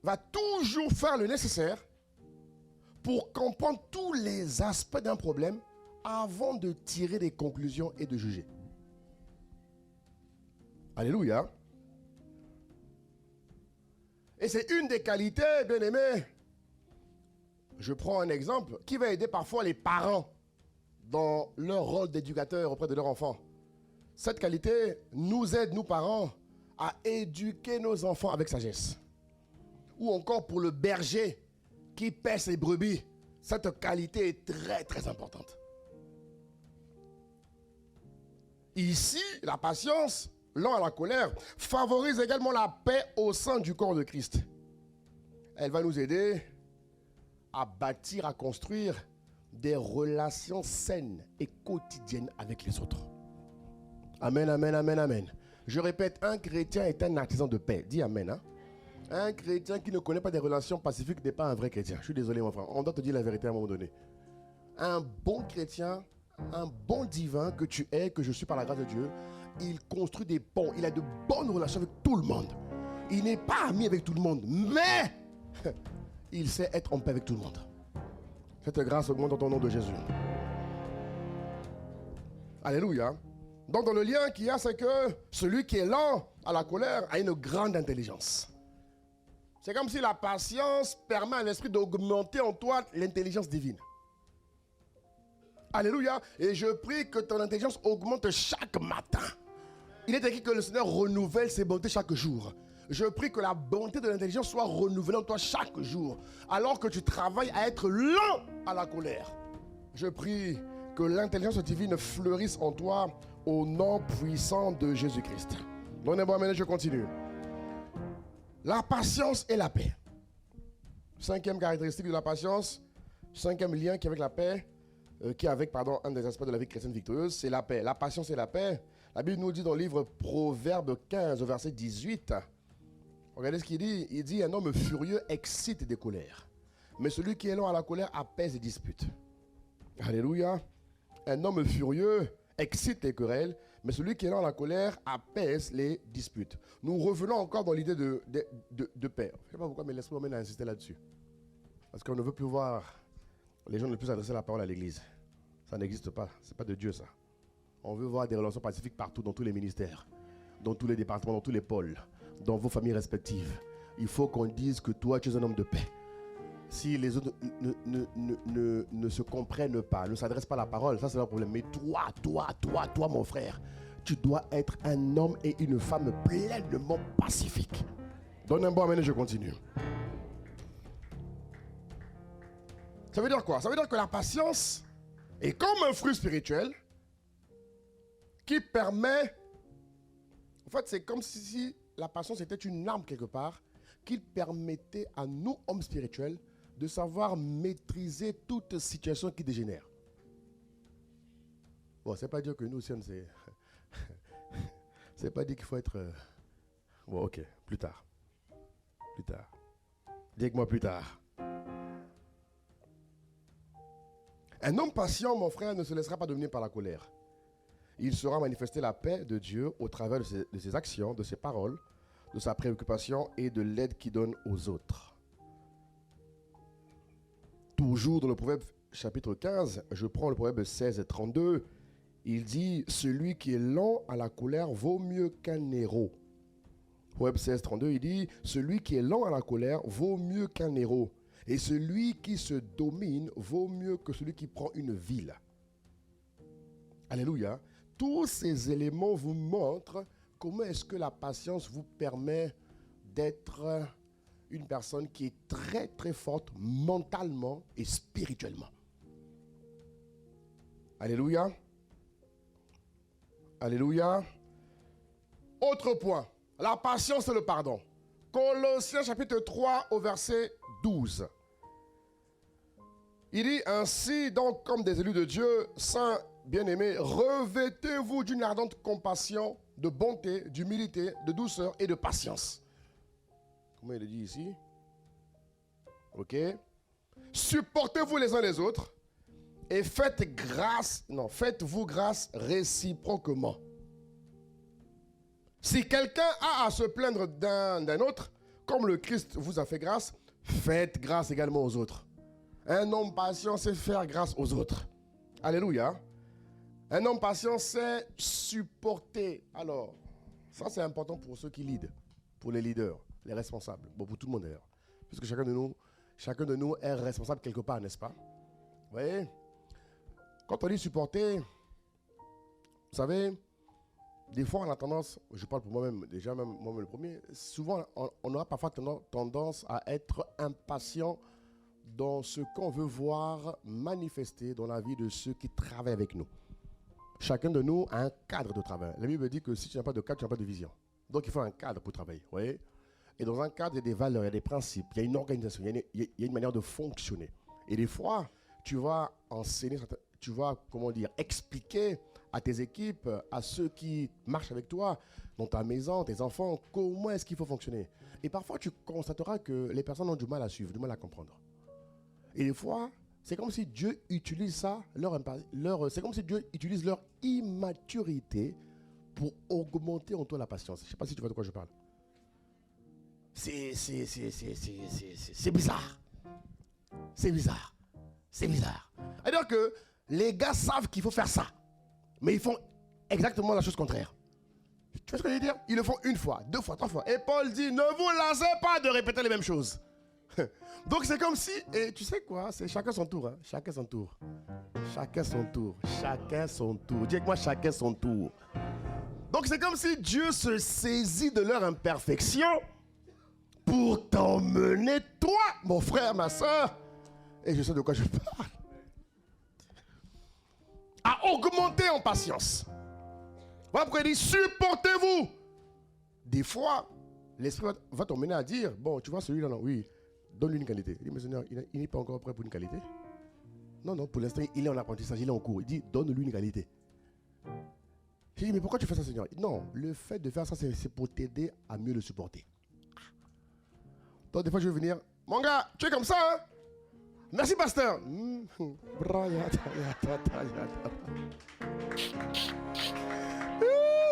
va toujours faire le nécessaire pour comprendre tous les aspects d'un problème avant de tirer des conclusions et de juger. Alléluia. Et c'est une des qualités, bien aimés. Je prends un exemple qui va aider parfois les parents dans leur rôle d'éducateur auprès de leurs enfants. Cette qualité nous aide, nous parents, à éduquer nos enfants avec sagesse. Ou encore pour le berger qui paisse les brebis. Cette qualité est très, très importante. Ici, la patience, lent à la colère, favorise également la paix au sein du corps de Christ. Elle va nous aider à bâtir, à construire des relations saines et quotidiennes avec les autres. Amen, amen, amen, amen. Je répète, un chrétien est un artisan de paix. Dis amen, hein? Un chrétien qui ne connaît pas des relations pacifiques n'est pas un vrai chrétien. Je suis désolé, mon frère. On doit te dire la vérité à un moment donné. Un bon chrétien, un bon divin que tu es, que je suis par la grâce de Dieu, il construit des ponts. Il a de bonnes relations avec tout le monde. Il n'est pas ami avec tout le monde, mais il sait être en paix avec tout le monde. Cette grâce augmente dans ton nom de Jésus. Alléluia. Donc dans le lien qu'il y a, c'est que celui qui est lent à la colère a une grande intelligence. C'est comme si la patience permet à l'esprit d'augmenter en toi l'intelligence divine. Alléluia. Et je prie que ton intelligence augmente chaque matin. Il est écrit que le Seigneur renouvelle ses bontés chaque jour. Je prie que la bonté de l'intelligence soit renouvelée en toi chaque jour. Alors que tu travailles à être lent à la colère. Je prie que l'intelligence divine fleurisse en toi au nom puissant de Jésus-Christ. Donnez-moi maintenant, je continue. La patience et la paix. Cinquième caractéristique de la patience, cinquième lien qui est avec la paix, un des aspects de la vie chrétienne victorieuse, c'est la paix. La patience et la paix. La Bible nous dit dans le livre Proverbe 15, verset 18, regardez ce qu'il dit. Il dit, un homme furieux excite des colères, mais celui qui est lent à la colère apaise les disputes. Alléluia. Un homme furieux excite les querelles, mais celui qui est lent à la colère apaise les disputes. Nous revenons encore dans l'idée de paix. Je ne sais pas pourquoi, mais l'Esprit m'amène à insister là-dessus. Parce qu'on ne veut plus voir les gens ne plus adresser la parole à l'église. Ça n'existe pas. Ce n'est pas de Dieu, ça. On veut voir des relations pacifiques partout, dans tous les ministères, dans tous les départements, dans tous les pôles, dans vos familles respectives. Il faut qu'on dise que toi, tu es un homme de paix. Si les autres ne se comprennent pas, ne s'adressent pas à la parole, ça c'est leur problème. Mais toi, mon frère, tu dois être un homme et une femme pleinement pacifiques. Donne un bon amen et je continue. Ça veut dire quoi? Ça veut dire que la patience est comme un fruit spirituel qui permet... En fait, c'est comme si la patience était une arme quelque part qui permettait à nous, hommes spirituels, de savoir maîtriser toute situation qui dégénère. Bon, c'est pas dire que nous sommes... C'est pas dire qu'il faut être... Bon, ok, plus tard. Plus tard. Dis-moi plus tard. Un homme patient, mon frère, ne se laissera pas dominer par la colère. Il saura manifester la paix de Dieu au travers de ses actions, de ses paroles, de sa préoccupation et de l'aide qu'il donne aux autres. Toujours dans le Proverbe chapitre 15, je prends le Proverbe 16 et 32, il dit « Celui qui est lent à la colère vaut mieux qu'un héros. » Proverbe 16, 32, il dit « Celui qui est lent à la colère vaut mieux qu'un héros. Et celui qui se domine vaut mieux que celui qui prend une ville. » Alléluia. Tous ces éléments vous montrent comment est-ce que la patience vous permet d'être une personne qui est très très forte mentalement et spirituellement. Alléluia. Alléluia. Autre point, la patience et le pardon. Colossiens chapitre 3 au verset 12. Il dit ainsi donc comme des élus de Dieu, saints, bien-aimés, revêtez-vous d'une ardente compassion, de bonté, d'humilité, de douceur et de patience. Comment il le dit ici? Ok. Supportez-vous les uns les autres et faites-vous grâce réciproquement. Si quelqu'un a à se plaindre d'un autre, comme le Christ vous a fait grâce, faites grâce également aux autres. Un homme patient, c'est faire grâce aux autres. Alléluia. Un homme patient, c'est supporter. Alors, ça c'est important pour ceux qui leadent, pour les leaders, les responsables. Bon, pour tout le monde d'ailleurs. Puisque chacun de nous est responsable quelque part, n'est-ce pas? Vous voyez? Quand on dit supporter, vous savez, des fois on a tendance, je parle pour moi-même, déjà même moi-même le premier, souvent on aura parfois tendance à être impatient dans ce qu'on veut voir manifester dans la vie de ceux qui travaillent avec nous. Chacun de nous a un cadre de travail. La Bible dit que si tu n'as pas de cadre, tu n'as pas de vision. Donc il faut un cadre pour travailler. Vous voyez? Et dans un cadre, il y a des valeurs, il y a des principes, il y a une organisation, il y a une manière de fonctionner. Et des fois, tu vas enseigner, tu vas, expliquer à tes équipes, à ceux qui marchent avec toi, dans ta maison, tes enfants, comment est-ce qu'il faut fonctionner. Et parfois, tu constateras que les personnes ont du mal à suivre, du mal à comprendre. Et des fois, c'est comme si Dieu utilise ça, c'est comme si Dieu utilise leur immaturité pour augmenter en toi la patience. Je ne sais pas si tu vois de quoi je parle. C'est bizarre. C'est bizarre. C'est bizarre. C'est-à-dire que les gars savent qu'il faut faire ça, mais ils font exactement la chose contraire. Tu vois ce que je veux dire? Ils le font une fois, deux fois, trois fois. Et Paul dit, ne vous lassez pas de répéter les mêmes choses. Donc c'est comme si, et tu sais quoi, c'est chacun son tour. Hein? Chacun son tour. Chacun son tour. Chacun son tour. Dis avec moi, chacun son tour. Donc c'est comme si Dieu se saisit de leur imperfection pour t'emmener, toi, mon frère, ma soeur, et je sais de quoi je parle, à augmenter en patience. Voilà pourquoi il dit, supportez-vous. Des fois, l'esprit va t'emmener à dire, bon, tu vois celui-là, non, oui, donne-lui une qualité. Il dit, mais Seigneur, il n'est pas encore prêt pour une qualité. Non, pour l'instant, il est en apprentissage, il est en cours. Il dit, donne-lui une qualité. J'ai dit, mais pourquoi tu fais ça, Seigneur? Non, le fait de faire ça, c'est pour t'aider à mieux le supporter. Donc, des fois, je vais venir, mon gars, tu es comme ça, hein? Merci, pasteur.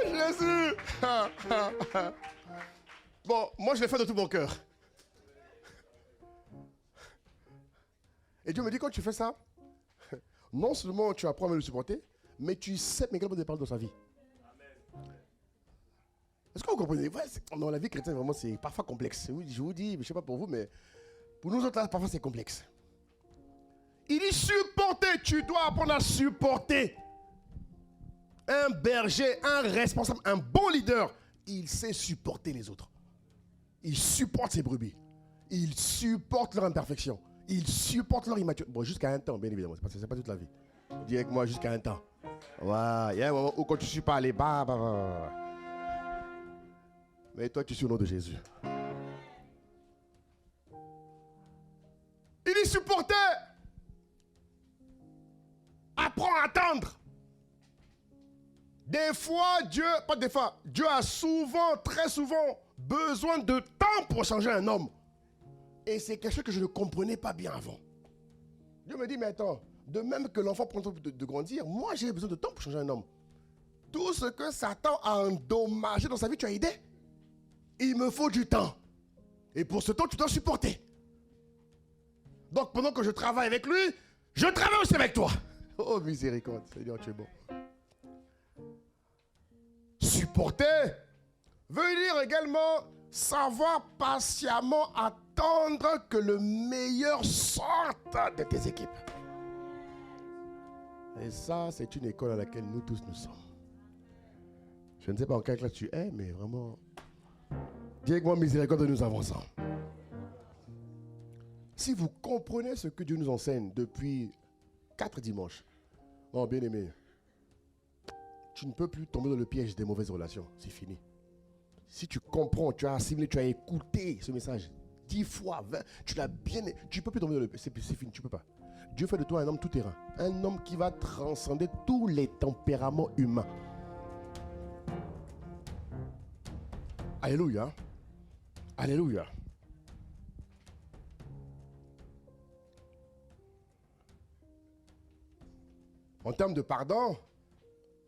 Jésus. Bon, moi, je l'ai fait de tout mon cœur. Et Dieu me dit, quand tu fais ça, non seulement tu apprends à me le supporter, mais tu sais également des paroles dans sa vie. Est-ce que vous comprenez? Ouais, dans la vie chrétienne, vraiment, c'est parfois complexe. Oui, je vous dis, je ne sais pas pour vous, mais pour nous autres, là, parfois, c'est complexe. Il dit supporter. Tu dois apprendre à supporter. Un berger, un responsable, un bon leader, il sait supporter les autres. Il supporte ses brebis. Il supporte leur imperfection. Il supporte leur immaturité. Bon, jusqu'à un temps, bien évidemment. C'est pas toute la vie. Dis avec moi, jusqu'à un temps. Ouais, il y a un moment où quand tu ne suis pas allé, mais toi, tu suis au nom de Jésus. Il dit attendre. Des fois, Dieu a souvent, très souvent, besoin de temps pour changer un homme. Et c'est quelque chose que je ne comprenais pas bien avant. Dieu me dit, mais attends, de même que l'enfant prend le temps de grandir, moi j'ai besoin de temps pour changer un homme. Tout ce que Satan a endommagé dans sa vie, tu as aidé. Il me faut du temps. Et pour ce temps, tu dois supporter. Donc pendant que je travaille avec lui, je travaille aussi avec toi. Oh miséricorde, Seigneur, tu es bon. Supporter veut dire également savoir patiemment attendre que le meilleur sorte de tes équipes. Et ça, c'est une école à laquelle nous tous nous sommes. Je ne sais pas en quelle classe tu es, mais vraiment, dis avec moi, miséricorde, nous avançons. Si vous comprenez ce que Dieu nous enseigne depuis 4 dimanches, oh bien aimé, tu ne peux plus tomber dans le piège des mauvaises relations. C'est fini. Si tu comprends, tu as assimilé, tu as écouté ce message 10 fois, 20, tu l'as bien... Tu ne peux plus tomber dans le piège. C'est fini, tu ne peux pas. Dieu fait de toi un homme tout-terrain. Un homme qui va transcender tous les tempéraments humains. Alléluia. Alléluia. En termes de pardon,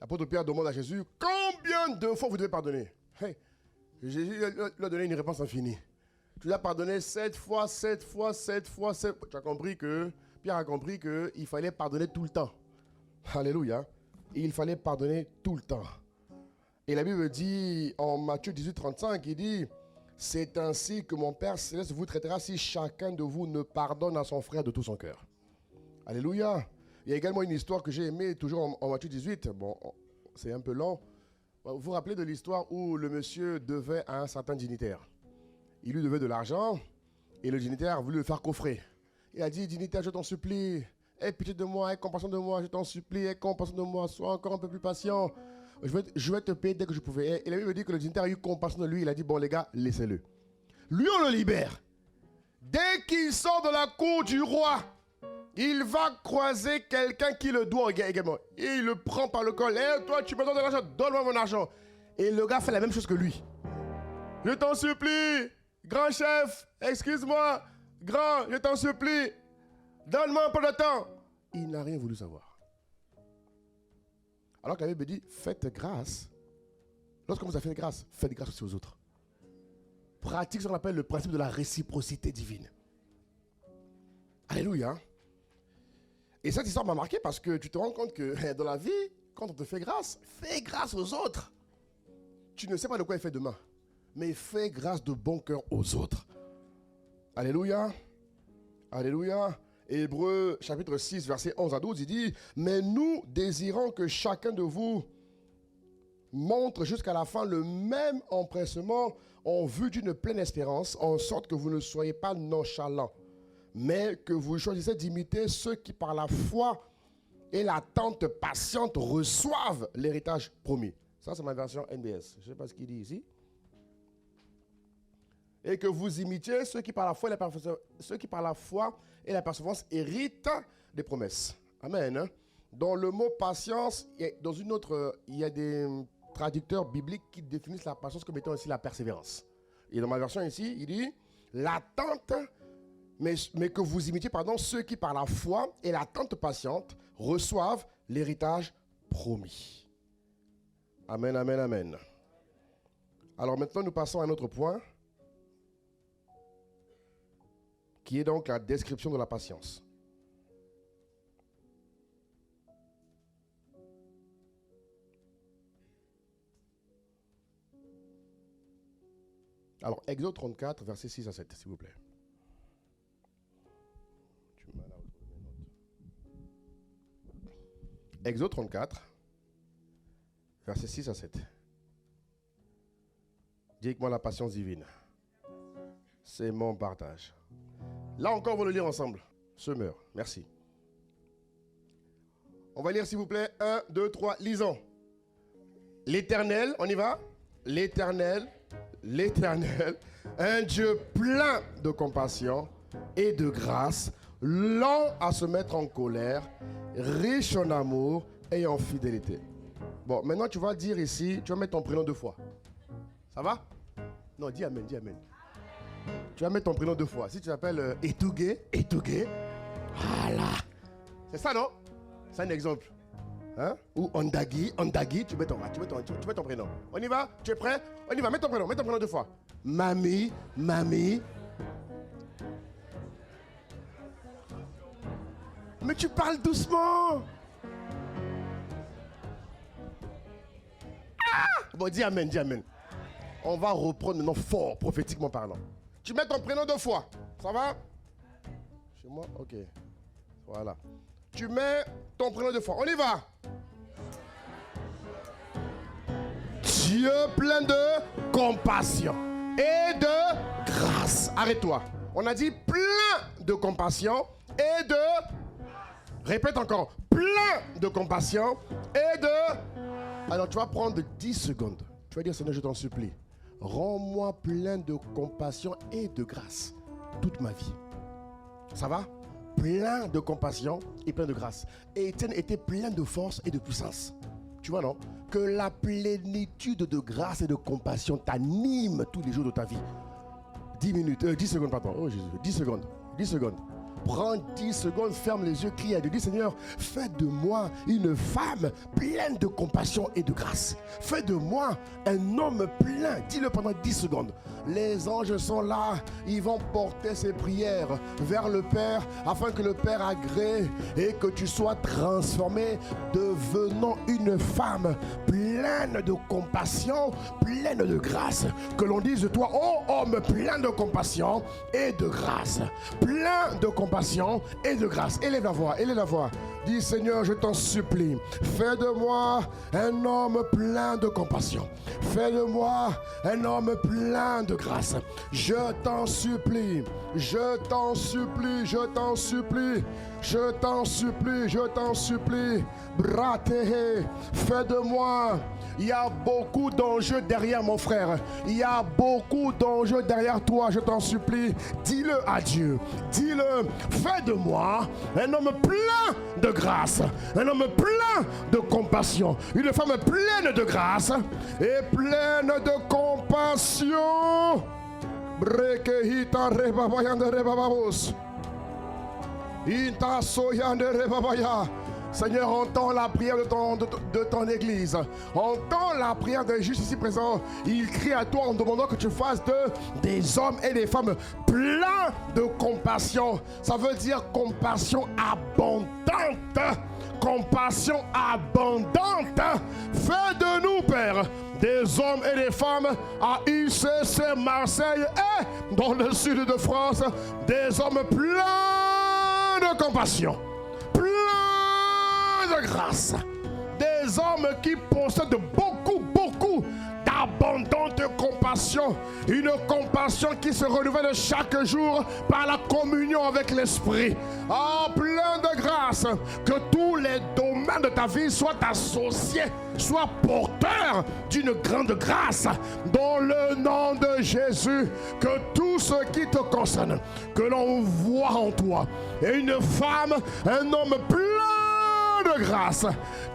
l'apôtre Pierre demande à Jésus, combien de fois vous devez pardonner? Hey, Jésus lui a donné une réponse infinie. Tu l'as pardonné 7 fois, 7 fois, 7 fois, 7 fois. Tu as compris que, Pierre a compris qu'il fallait pardonner tout le temps. Alléluia. Il fallait pardonner tout le temps. Et la Bible dit, en Matthieu 18, 35, il dit, c'est ainsi que mon Père Céleste vous traitera si chacun de vous ne pardonne à son frère de tout son cœur. Alléluia. Il y a également une histoire que j'ai aimée, toujours en Matthieu 18. Bon, c'est un peu long. Vous vous rappelez de l'histoire où le monsieur devait à un certain dignitaire. Il lui devait de l'argent et le dignitaire a voulu le faire coffrer. Il a dit, dignitaire, je t'en supplie, aie pitié de moi, aie compassion de moi, je t'en supplie, aie compassion de moi, sois encore un peu plus patient. Je vais te payer dès que je pouvais. Et la Bible dit que le dignitaire a eu compassion de lui. Il a dit, bon les gars, laissez-le. Lui, on le libère. Dès qu'il sort de la cour du roi, il va croiser quelqu'un qui le doit également. Et il le prend par le col. Eh, toi, tu me donnes de l'argent, donne-moi mon argent. Et le gars fait la même chose que lui. Je t'en supplie, grand chef, excuse-moi, grand, je t'en supplie, donne-moi un peu de temps. Il n'a rien voulu savoir. Alors que la Bible dit, faites grâce. Lorsque vous avez fait grâce, faites grâce aussi aux autres. Pratique ce qu'on appelle le principe de la réciprocité divine. Alléluia. Et cette histoire m'a marqué parce que tu te rends compte que dans la vie, quand on te fait grâce, fais grâce aux autres. Tu ne sais pas de quoi il fait demain, mais fais grâce de bon cœur aux autres. Alléluia. Alléluia. Hébreux chapitre 6, verset 11 à 12, il dit, mais nous désirons que chacun de vous montre jusqu'à la fin le même empressement en vue d'une pleine espérance, en sorte que vous ne soyez pas nonchalants, mais que vous choisissez d'imiter ceux qui par la foi et l'attente patiente reçoivent l'héritage promis. Ça, c'est ma version NBS. Je ne sais pas ce qu'il dit ici. Et que vous imitiez ceux qui par la foi et la persévérance héritent des promesses. Amen. Dans le mot patience, dans une autre, il y a des traducteurs bibliques qui définissent la patience comme étant aussi la persévérance. Et dans ma version ici, il dit l'attente, mais que vous imitiez, ceux qui par la foi et l'attente patiente reçoivent l'héritage promis. Amen, amen, amen. Alors maintenant, nous passons à un autre point, qui est donc la description de la patience. Alors, Exode 34, versets 6 à 7, s'il vous plaît. Exode 34, versets 6 à 7. Dis avec moi la patience divine. C'est mon partage. Là encore, on va le lire ensemble. Semeur, merci. On va lire s'il vous plaît. 1, 2, 3, lisons. L'Éternel, on y va? L'Éternel, un Dieu plein de compassion et de grâce, lent à se mettre en colère, riche en amour et en fidélité. Bon, maintenant tu vas dire ici, tu vas mettre ton prénom 2 fois. Ça va? Non, dis amen, dis amen. Tu vas mettre ton prénom 2 fois. Si tu t'appelles Etougué, voilà. C'est ça, non? C'est un exemple. Hein? Ou Ondagi, tu mets ton prénom. On y va? Tu es prêt? On y va, mets ton prénom 2 fois. Mamie. Mais tu parles doucement. Bon, dis amen, dis amen. On va reprendre maintenant fort, prophétiquement parlant. Tu mets ton prénom 2 fois. Ça va? Chez moi? Ok. Voilà. Tu mets ton prénom 2 fois. On y va. Dieu plein de compassion et de grâce. Arrête-toi. On a dit plein de compassion et de... Répète encore. Plein de compassion et de... Alors tu vas prendre 10 secondes. Tu vas dire, Seigneur, je t'en supplie. Rends-moi plein de compassion et de grâce toute ma vie. Ça va? Plein de compassion et plein de grâce. Et Étienne était plein de force et de puissance. Tu vois, non? Que la plénitude de grâce et de compassion t'anime tous les jours de ta vie. 10 secondes, pardon. Oh Jésus, 10 secondes. 10 secondes. Prends 10 secondes, ferme les yeux, crie à Dieu. Dis, Seigneur, fais de moi une femme pleine de compassion et de grâce. Fais de moi un homme plein. Dis-le pendant 10 secondes. Les anges sont là. Ils vont porter ces prières vers le Père afin que le Père agrée et que tu sois transformé, devenant une femme pleine de compassion, pleine de grâce. Que l'on dise de toi, oh homme plein de compassion et de grâce. Plein de compassion et de grâce. Élève la voix. Dis, Seigneur, je t'en supplie, fais de moi un homme plein de compassion. Fais de moi un homme plein de grâce. Je t'en supplie. Bratehe, fais de moi. Il y a beaucoup d'enjeux derrière mon frère. Il y a beaucoup d'enjeux derrière toi. Je t'en supplie. Dis-le à Dieu. Dis-le. Fais de moi un homme plein de grâce. Un homme plein de compassion. Une femme pleine de grâce et pleine de compassion. Brekehita rebabayande rebababos. Inta soyande rebabaya. Seigneur, entends la prière de ton église. Entends la prière des justes ici présents. Il crie à toi en demandant que tu fasses des hommes et des femmes pleins de compassion. Ça veut dire compassion abondante. Compassion abondante. Fais de nous, Père, des hommes et des femmes à ICC Marseille et dans le sud de France, des hommes pleins de compassion, pleins de grâce, des hommes qui possèdent beaucoup d'abondante compassion, une compassion qui se renouvelle chaque jour par la communion avec l'Esprit. Plein de grâce, que tous les domaines de ta vie soient associés, soient porteurs d'une grande grâce dans le nom de Jésus. Que tout ce qui te concerne, que l'on voit en toi, et une femme, un homme plein de grâce,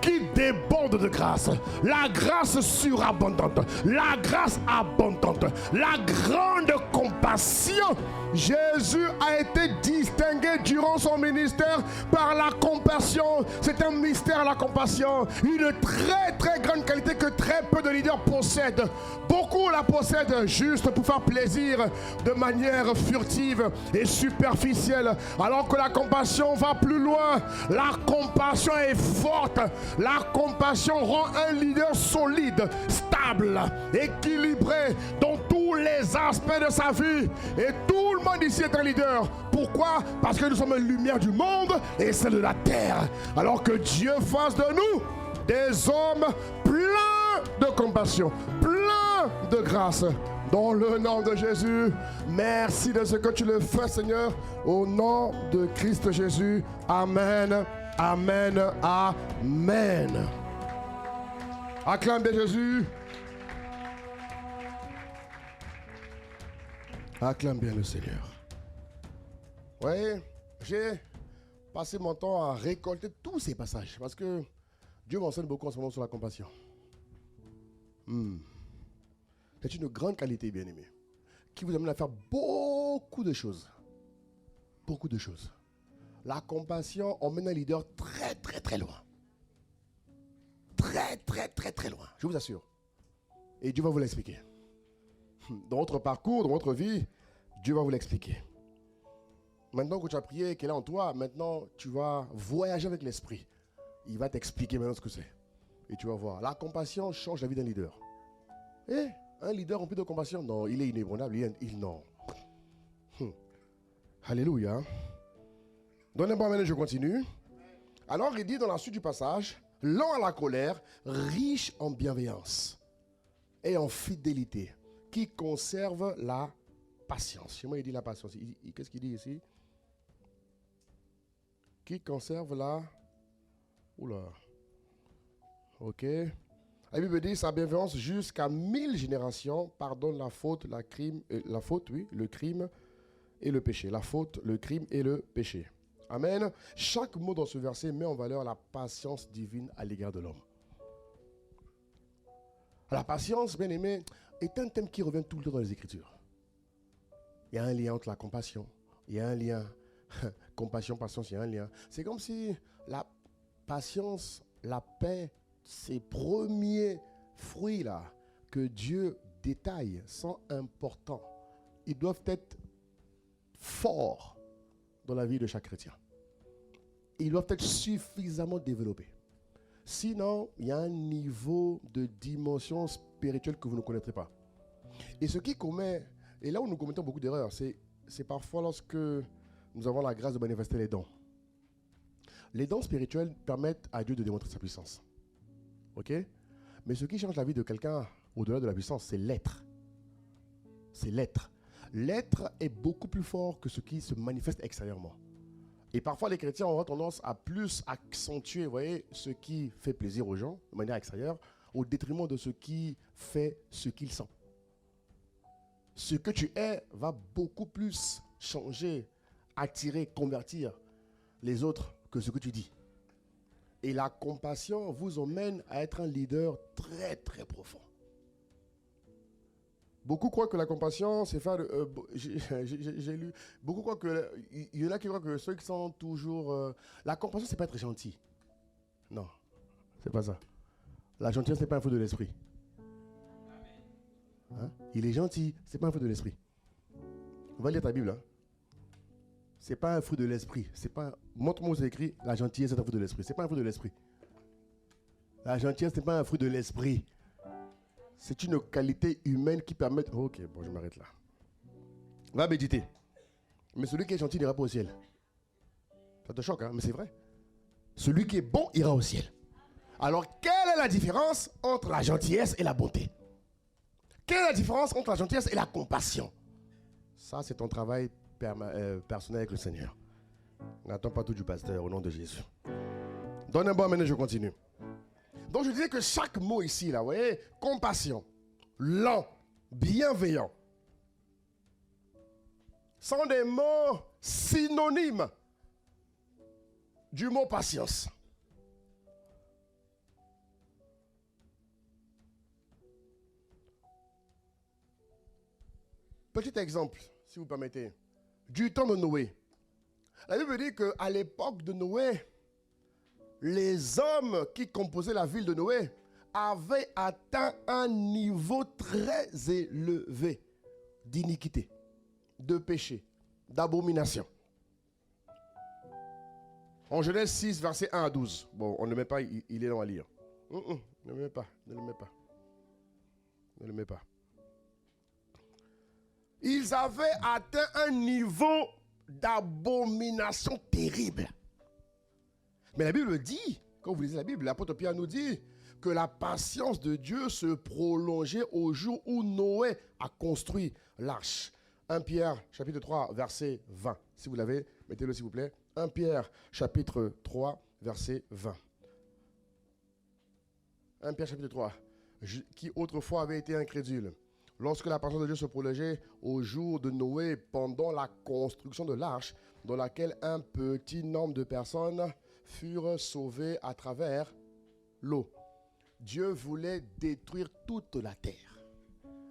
qui déborde de grâce, la grâce surabondante, la grâce abondante, la grande compassion. Jésus a été distingué durant son ministère par la compassion. C'est un mystère, la compassion, une très grande qualité que très peu de leaders possèdent. Beaucoup la possèdent juste pour faire plaisir de manière furtive et superficielle, alors que la compassion va plus loin. La compassion est forte. La compassion rend un leader solide, stable, équilibré dans tous les aspects de sa vie. Et tout le monde ici est un leader. Pourquoi? Parce que nous sommes la lumière du monde et celle de la terre. Alors que Dieu fasse de nous des hommes pleins de compassion, pleins de grâce. Dans le nom de Jésus, merci de ce que tu le fais, Seigneur. Au nom de Christ Jésus. Amen. Amen. Amen. Acclame bien Jésus. Acclame bien le Seigneur. Oui, j'ai passer mon temps à récolter tous ces passages. Parce que Dieu m'enseigne beaucoup en ce moment sur la compassion. C'est une grande qualité, bien-aimé, qui vous amène à faire beaucoup de choses. Beaucoup de choses. La compassion emmène un leader très, très, très loin. Très, très, très, très loin. Je vous assure. Et Dieu va vous l'expliquer. Dans votre parcours, dans votre vie, Dieu va vous l'expliquer. Maintenant que tu as prié, qu'elle est en toi, maintenant tu vas voyager avec l'esprit. Il va t'expliquer maintenant ce que c'est. Et tu vas voir. La compassion change la vie d'un leader. Et un leader rempli de compassion, non, il est inébranlable. Non. Alléluia. Donnez-moi maintenant, je continue. Alors il dit dans la suite du passage, lent à la colère, riche en bienveillance et en fidélité, qui conserve la patience. Chez moi, il dit la patience. Qu'est-ce qu'il dit ici? Qui conserve la... Oula. Ok. La Bible dit sa bienveillance jusqu'à 1000 générations pardonne la faute, le crime et le péché. La faute, le crime et le péché. Amen. Chaque mot dans ce verset met en valeur la patience divine à l'égard de l'homme. La patience, bien aimé, est un thème qui revient tout le temps dans les Écritures. Il y a un lien entre la compassion. Il y a un lien. Compassion, patience, il y a un lien. C'est comme si la patience, la paix, ces premiers fruits là que Dieu détaille sont importants. Ils doivent être forts dans la vie de chaque chrétien. Ils doivent être suffisamment développés. Sinon, il y a un niveau de dimension spirituelle que vous ne connaîtrez pas. Et ce qui commet, et là où nous commettons beaucoup d'erreurs, c'est parfois lorsque nous avons la grâce de manifester les dons. Les dons spirituels permettent à Dieu de démontrer sa puissance. Ok? Mais ce qui change la vie de quelqu'un au-delà de la puissance, c'est l'être. C'est l'être. L'être est beaucoup plus fort que ce qui se manifeste extérieurement. Et parfois, les chrétiens auront tendance à plus accentuer, vous voyez, ce qui fait plaisir aux gens, de manière extérieure, au détriment de ce qui fait ce qu'ils sont. Ce que tu es va beaucoup plus changer, attirer, convertir les autres que ce que tu dis. Et la compassion vous emmène à être un leader très, très profond. Beaucoup croient que la compassion, c'est faire... j'ai lu... Beaucoup croient que... Il y en a qui croient que ceux qui sont toujours... la compassion, c'est pas être gentil. Non, c'est pas ça. La gentillesse, c'est pas un fruit de l'esprit. Hein? Il est gentil, c'est pas un fruit de l'esprit. On va lire ta Bible. Hein? C'est pas un fruit de l'esprit. C'est pas... Montre-moi où c'est écrit, la gentillesse, c'est un fruit de l'esprit. C'est pas un fruit de l'esprit. La gentillesse, c'est pas un fruit de l'esprit. C'est une qualité humaine qui permet... Ok, bon, je m'arrête là. Va méditer. Mais celui qui est gentil n'ira pas au ciel. Ça te choque, hein? Mais c'est vrai. Celui qui est bon ira au ciel. Alors, quelle est la différence entre la gentillesse et la bonté? Quelle est la différence entre la gentillesse et la compassion? Ça, c'est ton travail personnel avec le Seigneur. N'attends pas tout du pasteur au nom de Jésus. Donne un bon amen et je continue. Donc je disais que chaque mot ici, là, vous voyez, compassion, lent, bienveillant, sont des mots synonymes du mot patience. Petit exemple, si vous permettez, du temps de Noé. La Bible dit qu'à l'époque de Noé, les hommes qui composaient la ville de Noé avaient atteint un niveau très élevé d'iniquité, de péché, d'abomination. En Genèse 6, versets 1 à 12. Bon, on ne le met pas, il est long à lire. Ne le mets pas, ne le mets pas. Ne le mets pas. Ils avaient atteint un niveau d'abomination terrible. Mais la Bible dit, quand vous lisez la Bible, l'apôtre Pierre nous dit que la patience de Dieu se prolongeait au jour où Noé a construit l'arche. 1 Pierre, chapitre 3, verset 20. Si vous l'avez, mettez-le s'il vous plaît. 1 Pierre, chapitre 3, verset 20. 1 Pierre, chapitre 3. Qui autrefois avait été incrédule. Lorsque la patience de Dieu se prolongeait au jour de Noé pendant la construction de l'arche, dans laquelle un petit nombre de personnes furent sauvées à travers l'eau. Dieu voulait détruire toute la terre.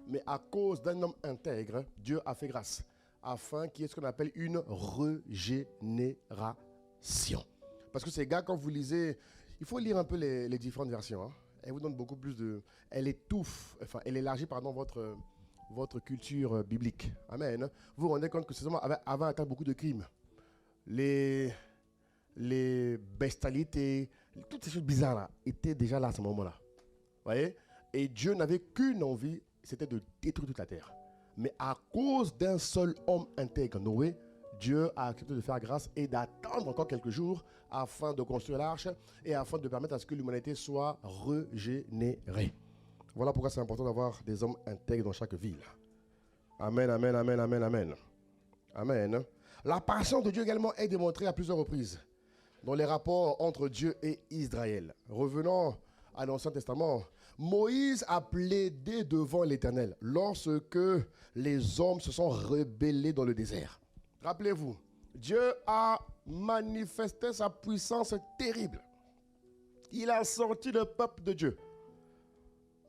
Mais à cause d'un homme intègre, Dieu a fait grâce, afin qu'il y ait ce qu'on appelle une régénération. Parce que ces gars, quand vous lisez, il faut lire un peu les différentes versions. Hein. Elle vous donne beaucoup plus de... Elle étouffe, enfin, elle élargit, pardon, votre culture biblique. Amen. Vous vous rendez compte que ces hommes avaient atteint beaucoup de crimes. Les bestialités, toutes ces choses bizarres là, étaient déjà là à ce moment-là. Vous voyez? Et Dieu n'avait qu'une envie, c'était de détruire toute la terre. Mais à cause d'un seul homme intègre, Noé, Dieu a accepté de faire grâce et d'attendre encore quelques jours afin de construire l'arche et afin de permettre à ce que l'humanité soit régénérée. Voilà pourquoi c'est important d'avoir des hommes intègres dans chaque ville. Amen, amen, amen, amen, amen. Amen. La patience de Dieu également est démontrée à plusieurs reprises dans les rapports entre Dieu et Israël. Revenons à l'Ancien Testament. Moïse a plaidé devant l'Éternel lorsque les hommes se sont rebellés dans le désert. Rappelez-vous, Dieu a manifesté sa puissance terrible. Il a sorti le peuple de Dieu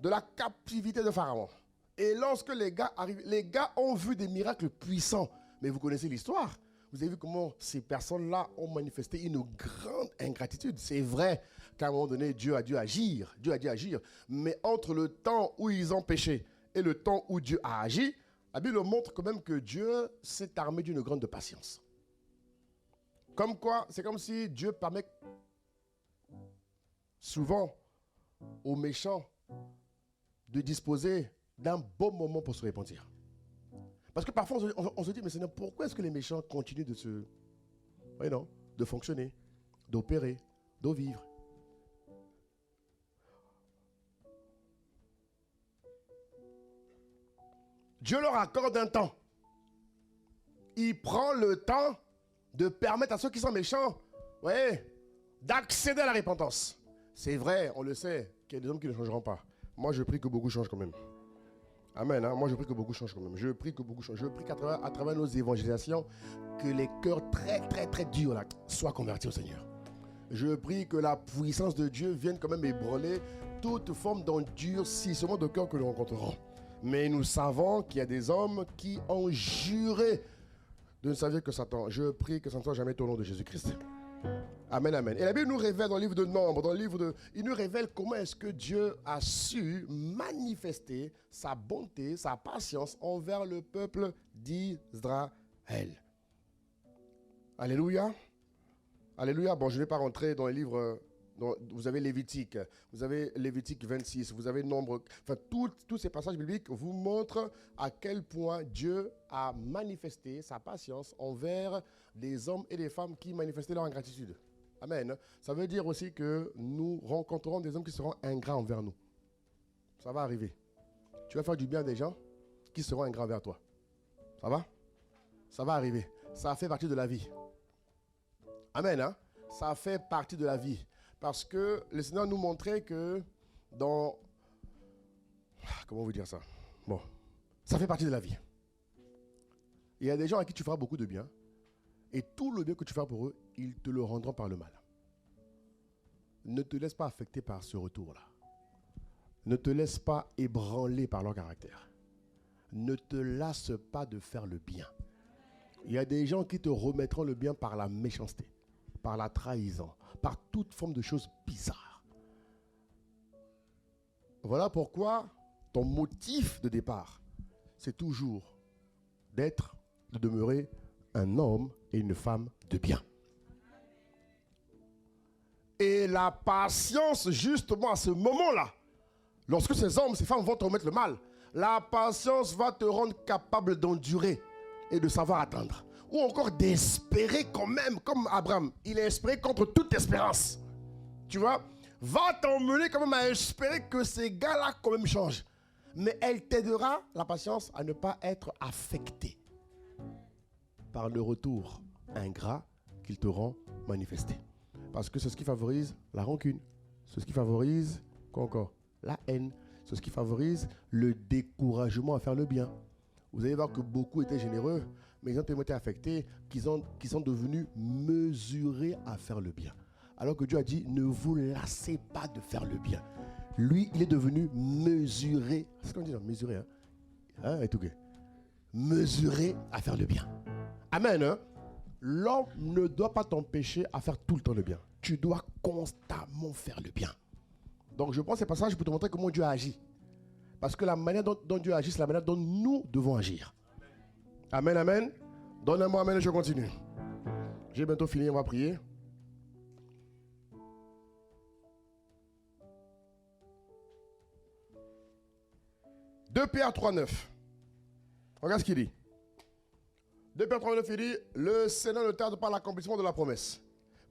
de la captivité de Pharaon. Et lorsque les gars arrivent, les gars ont vu des miracles puissants. Mais vous connaissez l'histoire. Vous avez vu comment ces personnes-là ont manifesté une grande ingratitude. C'est vrai qu'à un moment donné, Dieu a dû agir. Dieu a dû agir. Mais entre le temps où ils ont péché et le temps où Dieu a agi, la Bible montre quand même que Dieu s'est armé d'une grande patience. Comme quoi, c'est comme si Dieu permet souvent aux méchants de disposer d'un bon moment pour se repentir. Parce que parfois, on se dit, mais Seigneur, pourquoi est-ce que les méchants continuent de fonctionner, d'opérer, de vivre? Dieu leur accorde un temps. Il prend le temps de permettre à ceux qui sont méchants, d'accéder à la repentance. C'est vrai, on le sait, qu'il y a des hommes qui ne changeront pas. Moi, je prie que beaucoup changent quand même. Amen. Hein? Moi, je prie que beaucoup changent quand même. Je prie que beaucoup changent. Je prie qu'à travers nos évangélisations, que les cœurs très, très, très durs là, soient convertis au Seigneur. Je prie que la puissance de Dieu vienne quand même ébranler toute forme d'endurcissement de cœur que nous rencontrerons. Mais nous savons qu'il y a des hommes qui ont juré de ne servir que Satan. Je prie que ça ne soit jamais au nom de Jésus-Christ. Amen, amen. Et la Bible nous révèle dans le livre de Nombres, il nous révèle comment est-ce que Dieu a su manifester sa bonté, sa patience envers le peuple d'Israël. Alléluia. Alléluia. Bon, je ne vais pas rentrer dans les livres. Vous avez Lévitique 26, vous avez Nombre. Enfin, tous ces passages bibliques vous montrent à quel point Dieu a manifesté sa patience envers les hommes et les femmes qui manifestaient leur ingratitude. Amen. Ça veut dire aussi que nous rencontrerons des hommes qui seront ingrats envers nous. Ça va arriver. Tu vas faire du bien à des gens qui seront ingrats envers toi. Ça va? Ça va arriver. Ça fait partie de la vie. Amen. Hein? Ça fait partie de la vie. Parce que le Seigneur nous montrait que dans... Comment vous dire ça? Bon, ça fait partie de la vie. Il y a des gens à qui tu feras beaucoup de bien. Et tout le bien que tu feras pour eux, ils te le rendront par le mal. Ne te laisse pas affecter par ce retour-là. Ne te laisse pas ébranler par leur caractère. Ne te lasse pas de faire le bien. Il y a des gens qui te remettront le bien par la méchanceté, par la trahison, par toute forme de choses bizarres. Voilà pourquoi ton motif de départ, c'est toujours de demeurer un homme et une femme de bien. Et la patience, justement, à ce moment-là, lorsque ces hommes, ces femmes vont te remettre le mal, la patience va te rendre capable d'endurer et de savoir attendre. Ou encore d'espérer quand même, comme Abraham. Il a espéré contre toute espérance. Tu vois, va t'emmener quand même à espérer que ces gars-là quand même changent. Mais elle t'aidera, la patience, à ne pas être affecté par le retour ingrat qu'ils t'auront manifesté. Parce que c'est ce qui favorise la rancune. C'est ce qui favorise, quoi encore? La haine. C'est ce qui favorise le découragement à faire le bien. Vous allez voir que beaucoup étaient généreux, mais ils ont tellement été affectés qu'ils sont devenus mesurés à faire le bien. Alors que Dieu a dit, ne vous lassez pas de faire le bien. Lui, il est devenu mesuré. C'est ce qu'on dit, non? Mesuré, hein? Hein, et tout. Mesuré à faire le bien. Amen, hein? L'homme ne doit pas t'empêcher à faire tout le temps le bien. Tu dois constamment faire le bien. Donc je prends ces passages pour te montrer comment Dieu agit. Parce que la manière dont Dieu agit, c'est la manière dont nous devons agir. Amen, amen. Donne-moi amen et je continue. J'ai bientôt fini, on va prier. Deux Pierre 3,9. Regarde ce qu'il dit. 2 Pierre 3,9, il dit, le Seigneur ne tarde pas l'accomplissement de la promesse.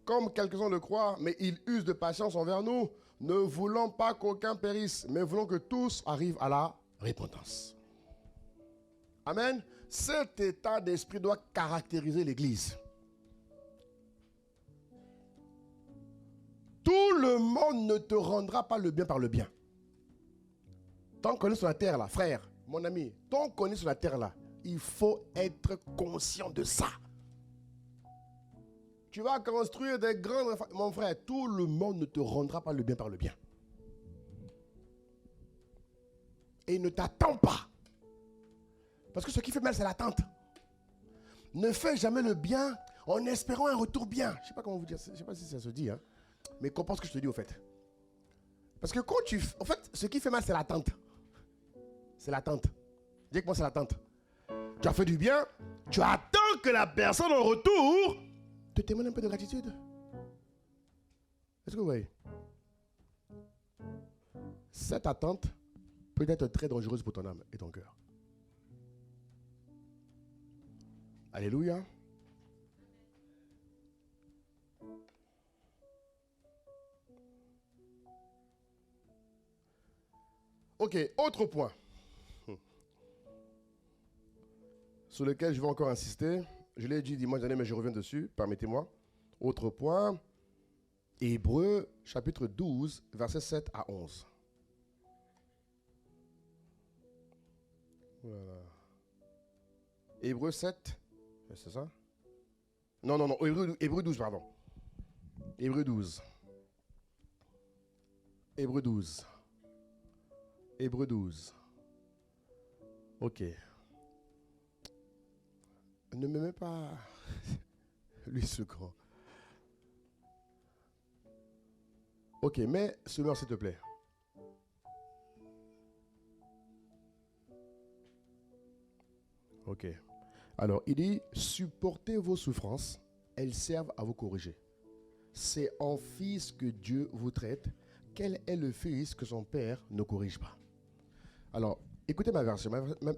Comme quelques-uns le croient, mais il use de patience envers nous, ne voulant pas qu'aucun périsse, mais voulant que tous arrivent à la repentance. Amen. Cet état d'esprit doit caractériser l'Église. Tout le monde ne te rendra pas le bien par le bien. Tant qu'on est sur la terre là, frère, mon ami, tant qu'on est sur la terre là, il faut être conscient de ça. Tu vas construire des grandes... Mon frère, tout le monde ne te rendra pas le bien par le bien. Et ne t'attends pas. Parce que ce qui fait mal, c'est l'attente. Ne fais jamais le bien en espérant un retour bien. Je ne sais pas comment vous dire, je ne sais pas si ça se dit, hein, mais comprends ce que je te dis au fait. Parce que quand tu... En fait, ce qui fait mal, c'est l'attente. C'est l'attente. Dis que moi, c'est l'attente. Tu as fait du bien, tu attends que la personne en retour te témoigne un peu de gratitude. Est-ce que vous voyez? Cette attente peut être très dangereuse pour ton âme et ton cœur. Alléluia. Ok, autre point sur lequel je vais encore insister. Je l'ai dit dimanche dernier, mais je reviens dessus, permettez-moi. Autre point, Hébreux, chapitre 12, versets 7 à 11. Voilà. Hébreux 7, c'est ça? Non, Hébreux 12, pardon. Hébreux 12. Hébreux 12. Hébreux 12. Ok. Ne me mets pas lui ce grand. Ok, mets celui-là s'il te plaît. Ok. Alors, il dit, supportez vos souffrances, elles servent à vous corriger. C'est en fils que Dieu vous traite. Quel est le fils que son père ne corrige pas? Alors, écoutez ma version.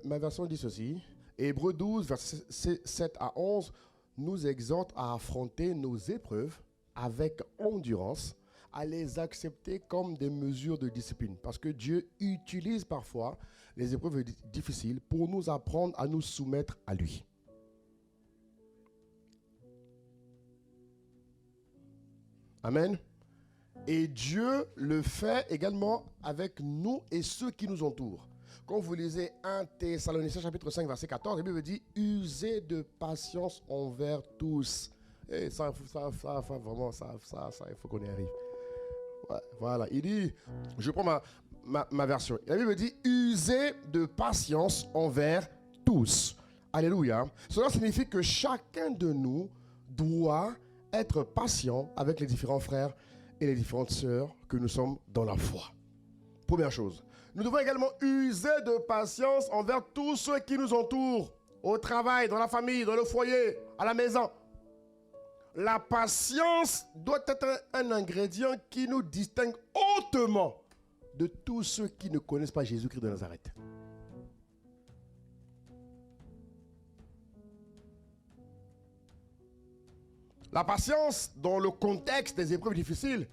Ma version dit ceci. Hébreux 12, versets 7 à 11, nous exhorte à affronter nos épreuves avec endurance, à les accepter comme des mesures de discipline. Parce que Dieu utilise parfois les épreuves difficiles pour nous apprendre à nous soumettre à lui. Amen. Et Dieu le fait également avec nous et ceux qui nous entourent. Quand vous lisez 1 Thessaloniciens chapitre 5 verset 14, la Bible dit « Usez de patience envers tous ». Et ça, vraiment, il faut qu'on y arrive. Ouais, voilà, il dit, je prends ma version. La Bible dit « Usez de patience envers tous ». Alléluia. Cela signifie que chacun de nous doit être patient avec les différents frères et les différentes sœurs que nous sommes dans la foi. Première chose. Nous devons également user de patience envers tous ceux qui nous entourent, au travail, dans la famille, dans le foyer, à la maison. La patience doit être un ingrédient qui nous distingue hautement de tous ceux qui ne connaissent pas Jésus-Christ de Nazareth. La patience, dans le contexte des épreuves difficiles,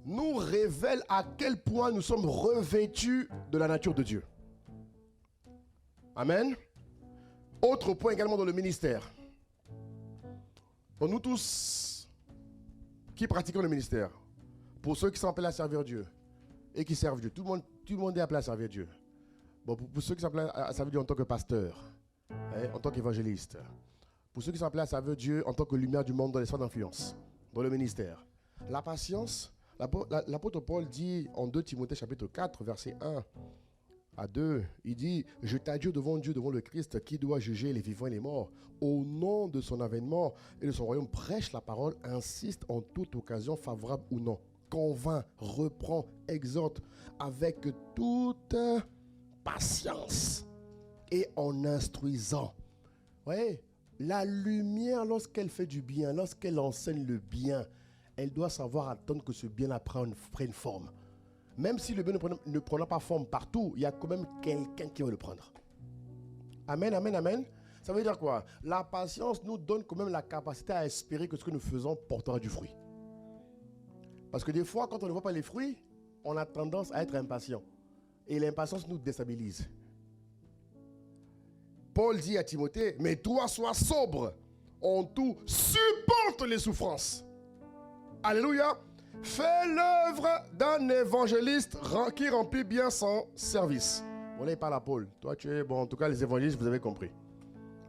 nous révèle à quel point nous sommes revêtus de la nature de Dieu. Amen. Autre point également dans le ministère. Pour nous tous qui pratiquons le ministère, pour ceux qui sont appelés à servir Dieu et qui servent Dieu, tout le monde est appelé à servir Dieu. Bon, pour ceux qui sont appelés à servir Dieu en tant que pasteur, en tant qu'évangéliste. Pour ceux qui sont appelés à servir Dieu en tant que lumière du monde dans les sphères d'influence, dans le ministère. La patience, l'apôtre Paul dit en 2 Timothée chapitre 4, verset 1 à 2, il dit « Je t'adjure devant Dieu, devant le Christ, qui doit juger les vivants et les morts. Au nom de son avènement et de son royaume, prêche la parole, insiste en toute occasion, favorable ou non. Convainc, reprend, exhorte avec toute patience et en instruisant. » Ouais, la lumière, lorsqu'elle fait du bien, lorsqu'elle enseigne le bien, elle doit savoir attendre que ce bien-là prenne forme. Même si le bien ne prendra pas forme partout, il y a quand même quelqu'un qui va le prendre. Amen, amen, amen. Ça veut dire quoi? La patience nous donne quand même la capacité à espérer que ce que nous faisons portera du fruit. Parce que des fois, quand on ne voit pas les fruits, on a tendance à être impatient. Et l'impatience nous déstabilise. Paul dit à Timothée, mais toi, sois sobre. En tout, supporte les souffrances. Alléluia. Fais l'œuvre d'un évangéliste qui remplit bien son service. Bon, là, il parle à Paul. Toi, tu es bon. En tout cas, les évangélistes, vous avez compris.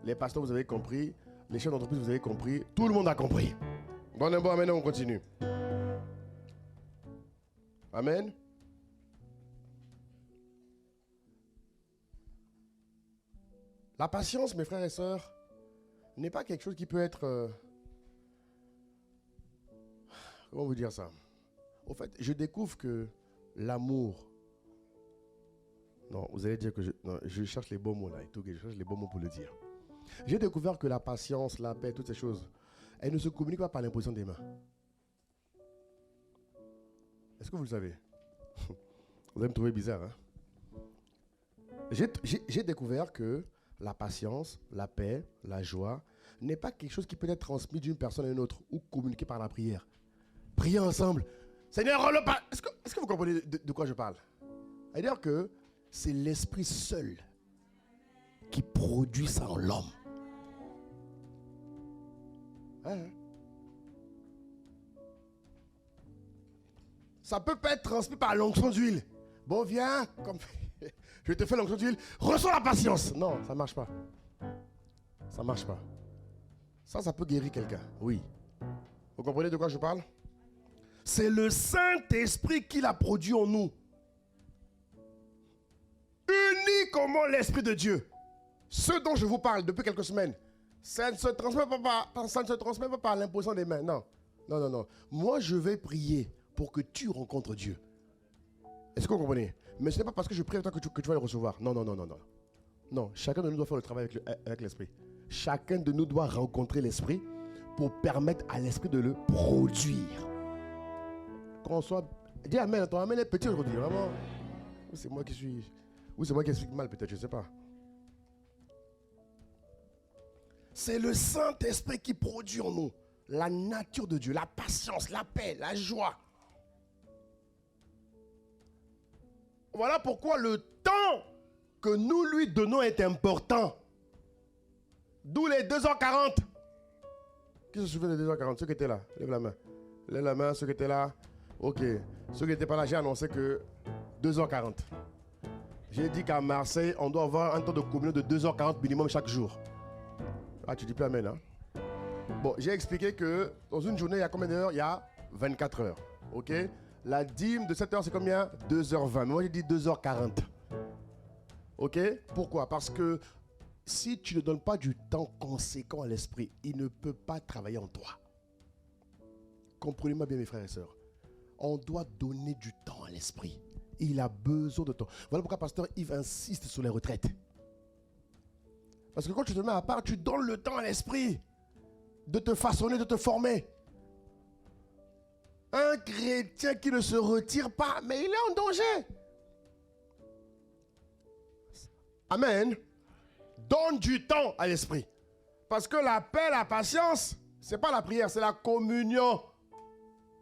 Les pasteurs, vous avez compris. Les chefs d'entreprise, vous avez compris. Tout le monde a compris. Bon, amen, on continue. Amen. La patience, mes frères et sœurs, n'est pas quelque chose qui peut être... comment vous dire ça? Au fait, je découvre que l'amour... Non, vous allez dire que je cherche les bons mots là. Je cherche les bons mots pour le dire. J'ai découvert que la patience, la paix, toutes ces choses, elles ne se communiquent pas par l'imposition des mains. Est-ce que vous le savez? Vous allez me trouver bizarre, hein? J'ai découvert que la patience, la paix, la joie n'est pas quelque chose qui peut être transmis d'une personne à une autre ou communiqué par la prière. Prier ensemble. Seigneur, rends-le pas. Est-ce que vous comprenez de quoi je parle? C'est-à-dire que c'est l'esprit seul qui produit ça en l'homme. Hein? Ça peut pas être transmis par l'onction d'huile. Bon, viens, comme je te fais l'onction d'huile, reçois la patience. Non, ça ne marche pas. Ça ne marche pas. Ça peut guérir quelqu'un, oui. Vous comprenez de quoi je parle? C'est le Saint-Esprit qui l'a produit en nous. Uni comme l'Esprit de Dieu. Ce dont je vous parle depuis quelques semaines, ça ne se transmet pas par l'imposition des mains. Non, non, non, non. Moi, je vais prier pour que tu rencontres Dieu. Est-ce que vous comprenez? Mais ce n'est pas parce que je prie avec toi que tu vas le recevoir. Non, non, non, non, non. Non, chacun de nous doit faire le travail avec l'Esprit. Chacun de nous doit rencontrer l'Esprit pour permettre à l'Esprit de le produire. Quand on soit... Dis Amen, ton Amen est petit aujourd'hui, vraiment. Ou c'est moi qui suis... Ou c'est moi qui explique mal peut-être, je ne sais pas. C'est le Saint-Esprit qui produit en nous la nature de Dieu, la patience, la paix, la joie. Voilà pourquoi le temps que nous lui donnons est important. D'où les 2h40. Qui se souvient des 2h40? Ceux qui étaient là, lève la main. Lève la main, ceux qui étaient là. Ok. Ceux qui n'étaient pas là, j'ai annoncé que 2h40. J'ai dit qu'à Marseille, on doit avoir un temps de communion de 2h40 minimum chaque jour. Ah, tu dis plus amen, hein? Bon, j'ai expliqué que dans une journée, il y a combien d'heures? Il y a 24 heures. Ok? La dîme de 7 heures, c'est combien? 2h20. Mais moi, j'ai dit 2h40. Ok? Pourquoi? Parce que si tu ne donnes pas du temps conséquent à l'esprit, il ne peut pas travailler en toi. Comprenez-moi bien, mes frères et sœurs. On doit donner du temps à l'esprit. Il a besoin de temps. Voilà pourquoi pasteur Yves insiste sur les retraites. Parce que quand tu te mets à part, tu donnes le temps à l'esprit de te façonner, de te former. Un chrétien qui ne se retire pas, mais il est en danger. Amen. Donne du temps à l'esprit. Parce que la paix, la patience, ce n'est pas la prière, c'est la communion.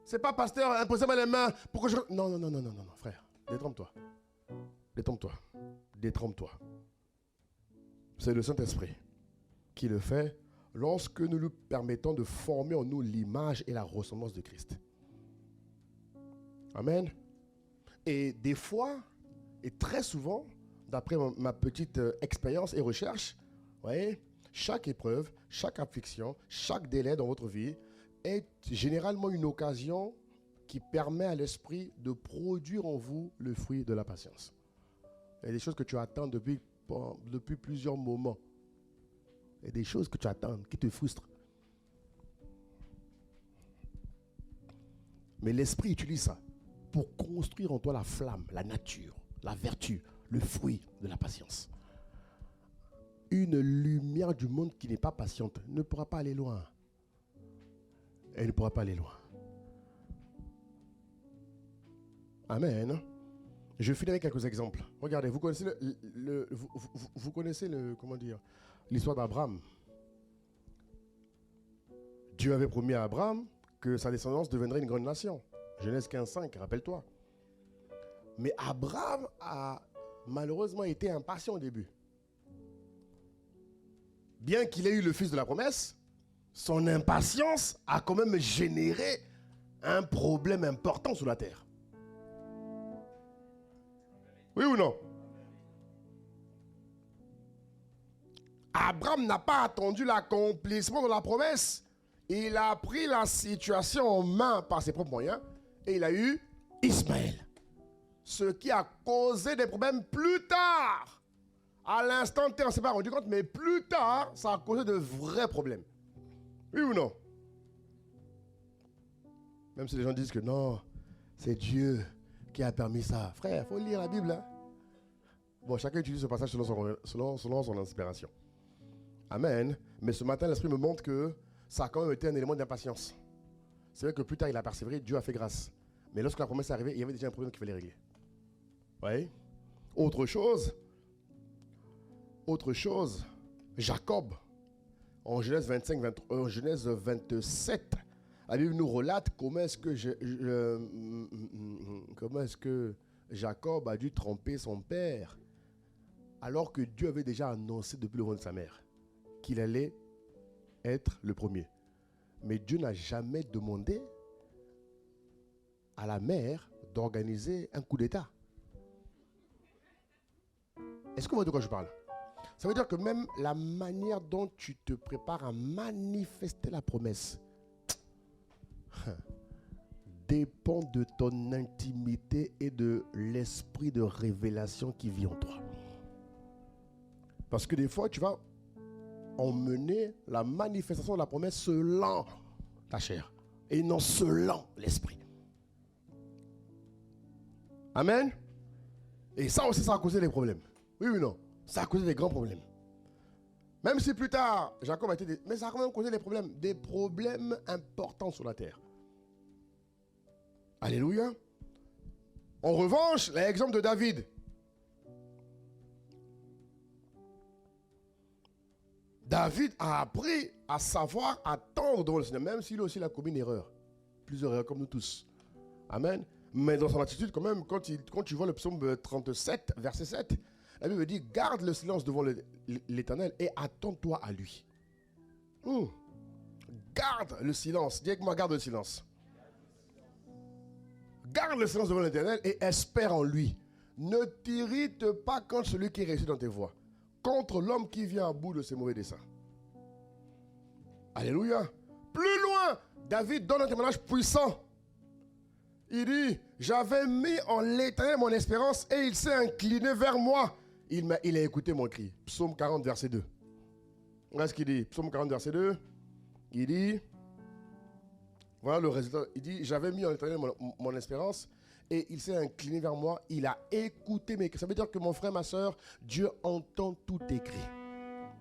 Ce n'est pas pasteur, imposez-moi les mains pour que je... Non, non, non, non, non, non, frère. Détrompe-toi. Détrompe-toi. Détrompe-toi. C'est le Saint-Esprit qui le fait lorsque nous lui permettons de former en nous l'image et la ressemblance de Christ. Amen. Et des fois, et très souvent, d'après ma petite expérience et recherche, voyez, chaque épreuve, chaque affliction, chaque délai dans votre vie est généralement une occasion qui permet à l'esprit de produire en vous le fruit de la patience. Il y a des choses que tu attends depuis plusieurs moments. Il y a des choses que tu attends qui te frustrent. Mais l'esprit utilise ça pour construire en toi la flamme, la nature, la vertu, le fruit de la patience. Une lumière du monde qui n'est pas patiente ne pourra pas aller loin. Elle ne pourra pas aller loin. Amen. Je finis avec quelques exemples. Regardez, vous connaissez vous connaissez comment dire, l'histoire d'Abraham. Dieu avait promis à Abraham que sa descendance deviendrait une grande nation. Genèse 15:5, rappelle-toi. Mais Abraham a malheureusement été impatient au début. Bien qu'il ait eu le fils de la promesse, son impatience a quand même généré un problème important sur la terre. Oui ou non? Abraham n'a pas attendu l'accomplissement de la promesse. Il a pris la situation en main par ses propres moyens et il a eu Ismaël. Ce qui a causé des problèmes plus tard. À l'instant T, on ne s'est pas rendu compte, mais plus tard, ça a causé de vrais problèmes. Oui ou non? Même si les gens disent que non, c'est Dieu qui a permis ça. Frère, il faut lire la Bible. Hein? Bon, chacun utilise ce passage selon son inspiration. Amen. Mais ce matin, l'Esprit me montre que ça a quand même été un élément d'impatience. C'est vrai que plus tard, il a persévéré, Dieu a fait grâce. Mais lorsque la promesse est arrivée, il y avait déjà un problème qu'il fallait régler. Oui. Autre chose, Jacob, en Genèse 27, la Bible nous relate comment est-ce que Jacob a dû tromper son père, alors que Dieu avait déjà annoncé depuis le ventre de sa mère qu'il allait être le premier. Mais Dieu n'a jamais demandé à la mère d'organiser un coup d'État. Est-ce que vous voyez de quoi je parle? Ça veut dire que même la manière dont tu te prépares à manifester la promesse dépend de ton intimité et de l'esprit de révélation qui vit en toi. Parce que des fois, tu vas emmener la manifestation de la promesse selon ta chair et non selon l'esprit. Amen. Et ça aussi, ça a causé des problèmes. Oui ou non? Ça a causé des grands problèmes. Même si plus tard, Jacob a été... Mais ça a quand même causé des problèmes importants sur la terre. Alléluia. En revanche, l'exemple de David. David a appris à savoir attendre devant le Seigneur, même s'il aussi a commis une erreur. Plusieurs erreurs comme nous tous. Amen. Mais dans son attitude, quand même, quand tu vois le psaume 37, verset 7, la Bible dit, garde le silence devant l'Éternel et attends-toi à lui. Garde le silence. Dis avec moi, garde le silence. Garde le silence devant l'Éternel et espère en lui. Ne t'irrite pas contre celui qui réussit dans tes voies, contre l'homme qui vient à bout de ses mauvais desseins. Alléluia. Plus loin, David donne un témoignage puissant. Il dit, j'avais mis en l'Éternel mon espérance et il s'est incliné vers moi. Il a écouté mon cri. Psaume 40, verset 2. Voilà ce qu'il dit. Psaume 40, verset 2. Il dit, voilà le résultat. Il dit, j'avais mis en l'Éternel mon espérance et il s'est incliné vers moi. Il a écouté mes cris. Ça veut dire que mon frère, ma soeur, Dieu entend tous tes cris.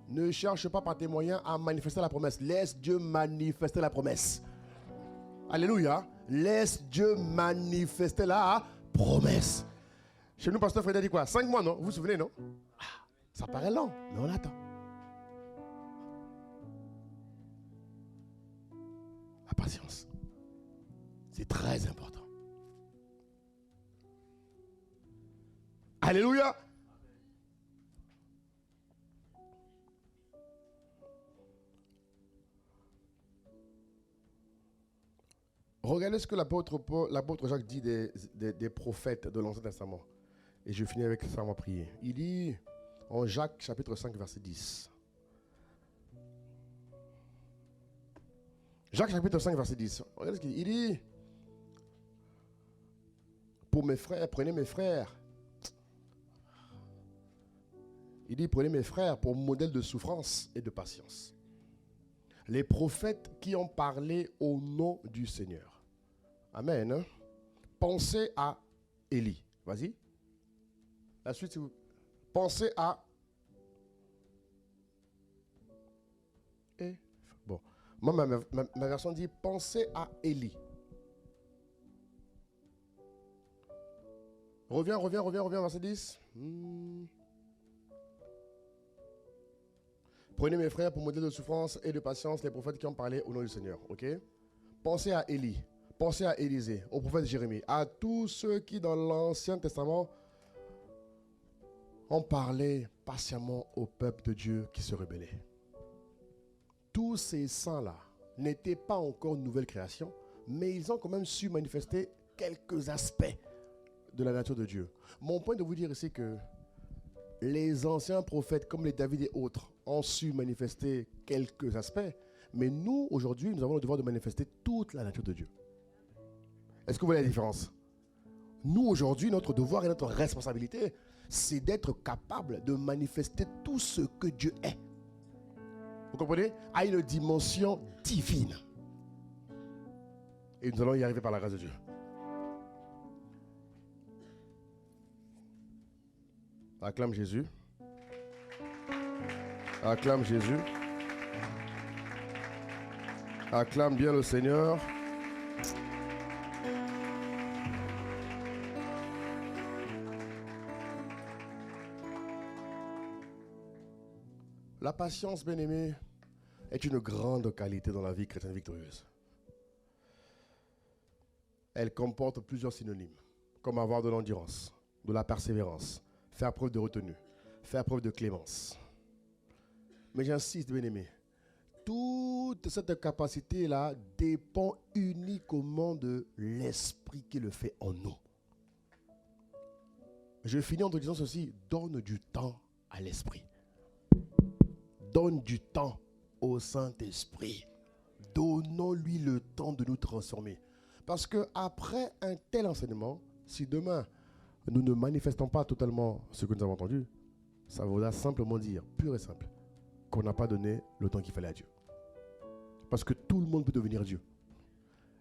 Ne cherche pas par tes moyens à manifester la promesse. Laisse Dieu manifester la promesse. Alléluia. Laisse Dieu manifester la promesse. Chez nous, pasteur Fred a dit quoi? 5 mois, non? Vous vous souvenez, non? Ça paraît lent, mais on attend. La patience. C'est très important. Alléluia. Regardez ce que l'apôtre Jacques dit des prophètes de l'Ancien Testament. Et je finis avec ça, on va prier. Il dit en Jacques chapitre 5 verset 10. Jacques chapitre 5, verset 10. Regardez ce qu'il dit. Il dit, pour mes frères, prenez mes frères. Il dit, prenez mes frères pour modèle de souffrance et de patience. Les prophètes qui ont parlé au nom du Seigneur. Amen. Pensez à Élie. Vas-y. La suite, si vous... Pensez à... Bon. Moi, ma version dit, pensez à Élie. Reviens, verset 10. Prenez mes frères pour modèle de souffrance et de patience, les prophètes qui ont parlé au nom du Seigneur. Ok? Pensez à Élie, pensez à Élisée, au prophète Jérémie, à tous ceux qui dans l'Ancien Testament ont parlé patiemment au peuple de Dieu qui se rebellait. Tous ces saints-là n'étaient pas encore une nouvelle création, mais ils ont quand même su manifester quelques aspects de la nature de Dieu. Mon point de vous dire ici que les anciens prophètes comme les David et autres ont su manifester quelques aspects, mais nous, aujourd'hui, nous avons le devoir de manifester toute la nature de Dieu. Est-ce que vous voyez la différence? Nous, aujourd'hui, notre devoir et notre responsabilité, c'est d'être capable de manifester tout ce que Dieu est. Vous comprenez? À une dimension divine. Et nous allons y arriver par la grâce de Dieu. Acclame Jésus. Acclame Jésus. Acclame bien le Seigneur. La patience, bien-aimée, est une grande qualité dans la vie chrétienne victorieuse. Elle comporte plusieurs synonymes, comme avoir de l'endurance, de la persévérance, faire preuve de retenue, faire preuve de clémence. Mais j'insiste, bien-aimé, toute cette capacité-là dépend uniquement de l'esprit qui le fait en nous. Je finis en te disant ceci, donne du temps à l'esprit. Donne du temps au Saint-Esprit. Donnons-lui le temps de nous transformer. Parce qu'après un tel enseignement, si demain nous ne manifestons pas totalement ce que nous avons entendu, ça voudra simplement dire, pur et simple, qu'on n'a pas donné le temps qu'il fallait à Dieu. Parce que tout le monde peut devenir Dieu.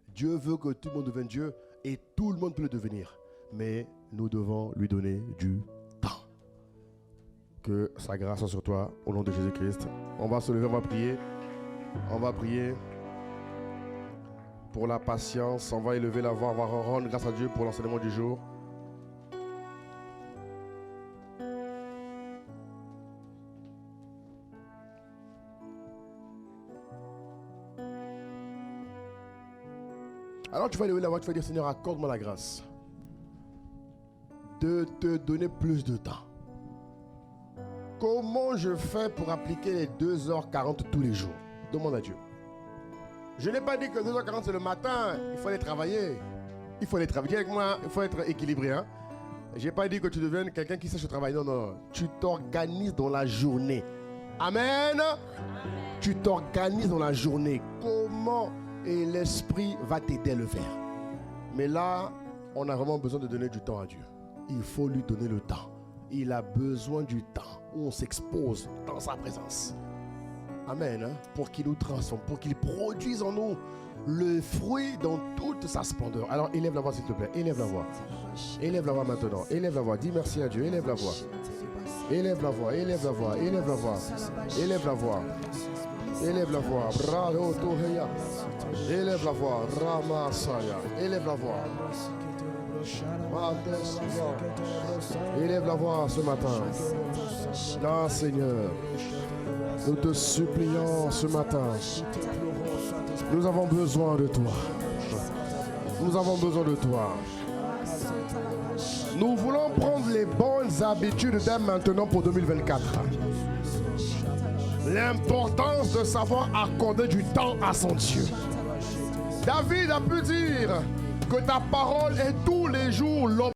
Dieu veut que tout le monde devienne Dieu et tout le monde peut le devenir. Mais nous devons lui donner du temps. Que sa grâce soit sur toi au nom de Jésus-Christ. On va se lever, on va prier. On va prier pour la patience. On va élever la voix, on va rendre grâce à Dieu pour l'enseignement du jour. Alors tu vas élever la voix, tu vas dire Seigneur, accorde-moi la grâce de te donner plus de temps. Comment je fais pour appliquer les 2h40 tous les jours? Demande à Dieu. Je n'ai pas dit que 2h40 c'est le matin, il faut aller travailler. Il faut aller travailler avec moi, il faut être équilibré. Hein? Je n'ai pas dit que tu deviennes quelqu'un qui sait se travailler. Non, non. Tu t'organises dans la journée. Amen. Tu t'organises dans la journée. Comment et l'esprit va t'aider à le faire. Mais là, on a vraiment besoin de donner du temps à Dieu. Il faut lui donner le temps. Il a besoin du temps où on s'expose dans sa présence. Amen. Hein? Pour qu'il nous transforme, pour qu'il produise en nous le fruit dans toute sa splendeur. Alors élève la voix s'il te plaît. Élève la voix. Élève la voix maintenant. Élève la voix. Dis merci à Dieu. Élève la voix. Élève la voix. Élève la voix. Élève la voix. Élève la voix. Élève la voix. Bravo Toheya. Élève la voix. Ramasaya. Élève la voix. Élève la voix ce matin. Ah Seigneur, nous te supplions ce matin. Nous avons besoin de toi. Nous avons besoin de toi. Nous voulons prendre les bonnes habitudes dès maintenant pour 2024. L'importance de savoir accorder du temps à son Dieu. David a pu dire que ta parole est tous les jours l'homme.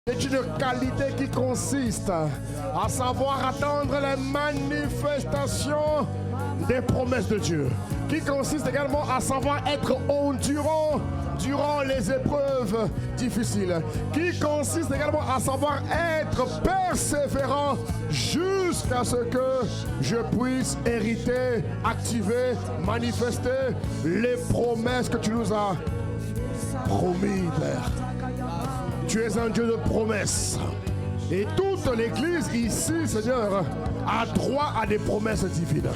C'est une qualité qui consiste à savoir attendre les manifestations des promesses de Dieu, qui consiste également à savoir être endurant durant les épreuves difficiles, qui consiste également à savoir être persévérant jusqu'à ce que je puisse hériter, activer, manifester les promesses que tu nous as promis, Père. Tu es un Dieu de promesses. Et toute l'Église ici, Seigneur, a droit à des promesses divines.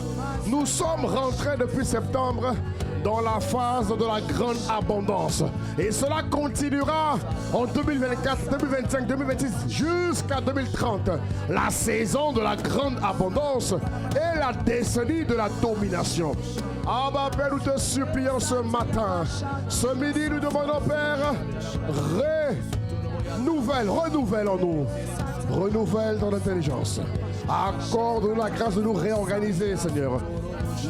Nous sommes rentrés depuis septembre dans la phase de la grande abondance. Et cela continuera en 2024, 2025, 2026 jusqu'à 2030. La saison de la grande abondance et la décennie de la domination. Abba, Père, nous te supplions ce matin. Ce midi, nous demandons, Père, renouvelle en nous. Renouvelle ton intelligence. Accorde-nous la grâce de nous réorganiser, Seigneur.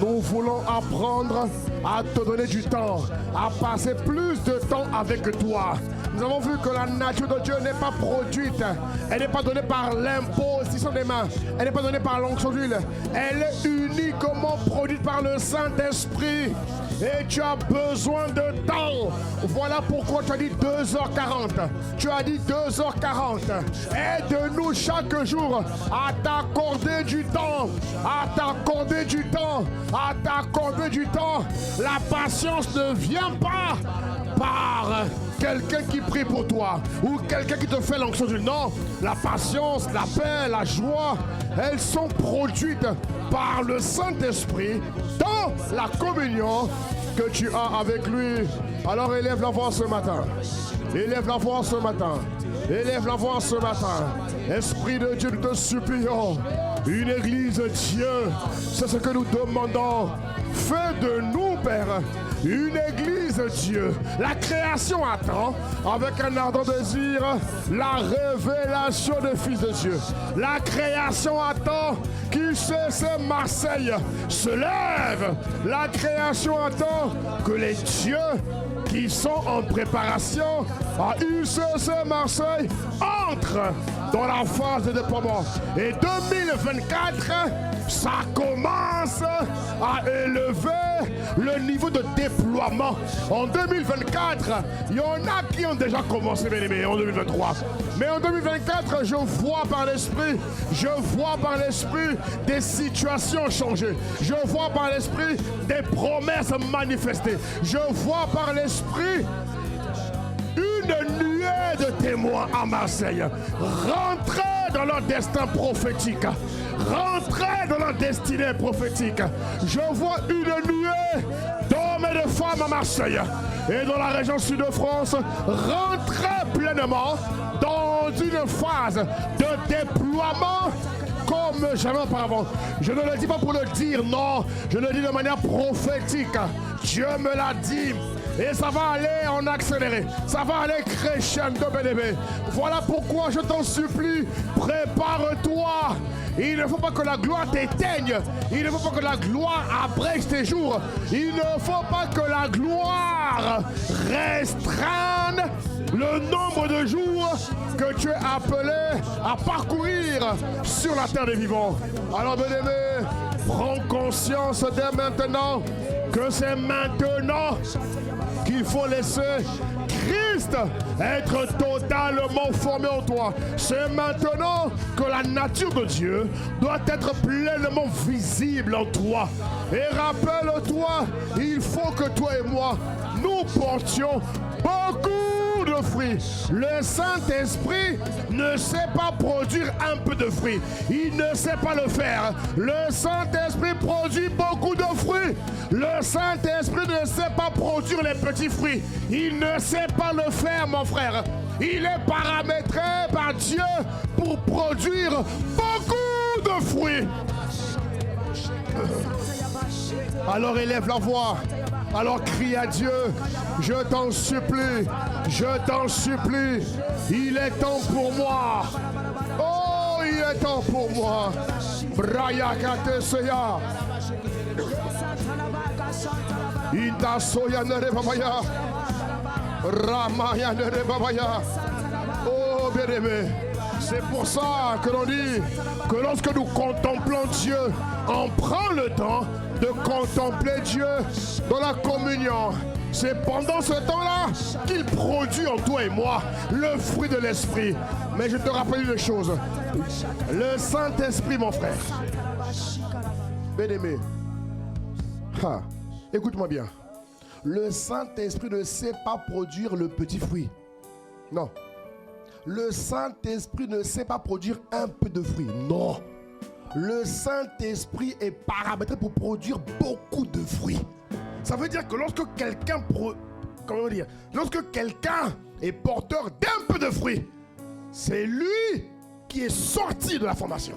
Nous voulons apprendre à te donner du temps, à passer plus de temps avec toi. Nous avons vu que la nature de Dieu n'est pas produite. Elle n'est pas donnée par l'imposition des mains. Elle n'est pas donnée par l'onction d'huile. Elle est uniquement produite par le Saint-Esprit. Et tu as besoin de temps. Voilà pourquoi tu as dit 2h40. Tu as dit 2h40. Aide-nous chaque jour à t'accorder du temps. À t'accorder du temps. À t'accorder du temps. La patience ne vient pas par quelqu'un qui prie pour toi ou quelqu'un qui te fait l'onction d'huile. Non, la patience, la paix, la joie, elles sont produites par le Saint-Esprit dans la communion que tu as avec lui. Alors élève la voix ce matin. Élève la voix ce matin. Élève la voix ce matin. Esprit de Dieu, nous te supplions. Une église Dieu, c'est ce que nous demandons. Fais de nous, Père, une église Dieu. La création attend avec un ardent désir la révélation des fils de Dieu. La création attend qu'UCC Marseille se lève. La création attend que les dieux qui sont en préparation à UCC Marseille entrent dans la phase de déploiement. Et 2024, ça commence à élever le niveau de déploiement. En 2024, il y en a qui ont déjà commencé, bien aimé, en 2023. Mais en 2024, je vois par l'esprit des situations changer. Je vois par l'esprit des promesses manifestées. Je vois par l'esprit une nuée de témoins à Marseille. Rentrez dans leur destin prophétique. Rentrez dans leur destinée prophétique. Je vois une nuée d'hommes et de femmes à Marseille et dans la région sud de France. Rentrez pleinement dans une phase de déploiement comme jamais auparavant. Je ne le dis pas pour le dire, non. Je le dis de manière prophétique. Dieu me l'a dit. Et ça va aller en accéléré. Ça va aller crescendo, bien-aimé. Voilà pourquoi je t'en supplie, prépare-toi. Il ne faut pas que la gloire t'éteigne. Il ne faut pas que la gloire abrège tes jours. Il ne faut pas que la gloire restreigne le nombre de jours que tu es appelé à parcourir sur la terre des vivants. Alors, bien-aimé, prends conscience dès maintenant que c'est maintenant qu'il faut laisser Christ être totalement formé en toi. C'est maintenant que la nature de Dieu doit être pleinement visible en toi. Et rappelle-toi, il faut que toi et moi, nous portions beaucoup de fruits. Le Saint-Esprit ne sait pas produire un peu de fruits. Il ne sait pas le faire. Le Saint-Esprit produit beaucoup de fruits. Le Saint-Esprit ne sait pas produire les petits fruits. Il ne sait pas le faire, mon frère. Il est paramétré par Dieu pour produire beaucoup de fruits. Alors élève la voix. Alors crie à Dieu. Je t'en supplie. Je t'en supplie. Il est temps pour moi. Oh, il est temps pour moi. Braya Kateseya. Ita Soya Nere Babaya. Ramaya Nere Babaya. Oh, bien-aimé, c'est pour ça que l'on dit que lorsque nous contemplons Dieu, on prend le temps de contempler Dieu dans la communion. C'est pendant ce temps-là qu'il produit en toi et moi le fruit de l'esprit. Mais je te rappelle une chose, le Saint-Esprit, mon frère, bien-aimé, écoute-moi bien, le Saint-Esprit ne sait pas produire le petit fruit. Non. Le Saint-Esprit ne sait pas produire un peu de fruit. Non. Le Saint-Esprit est paramétré pour produire beaucoup de fruits. Ça veut dire que lorsque quelqu'un lorsque quelqu'un est porteur d'un peu de fruits, c'est lui qui est sorti de la formation.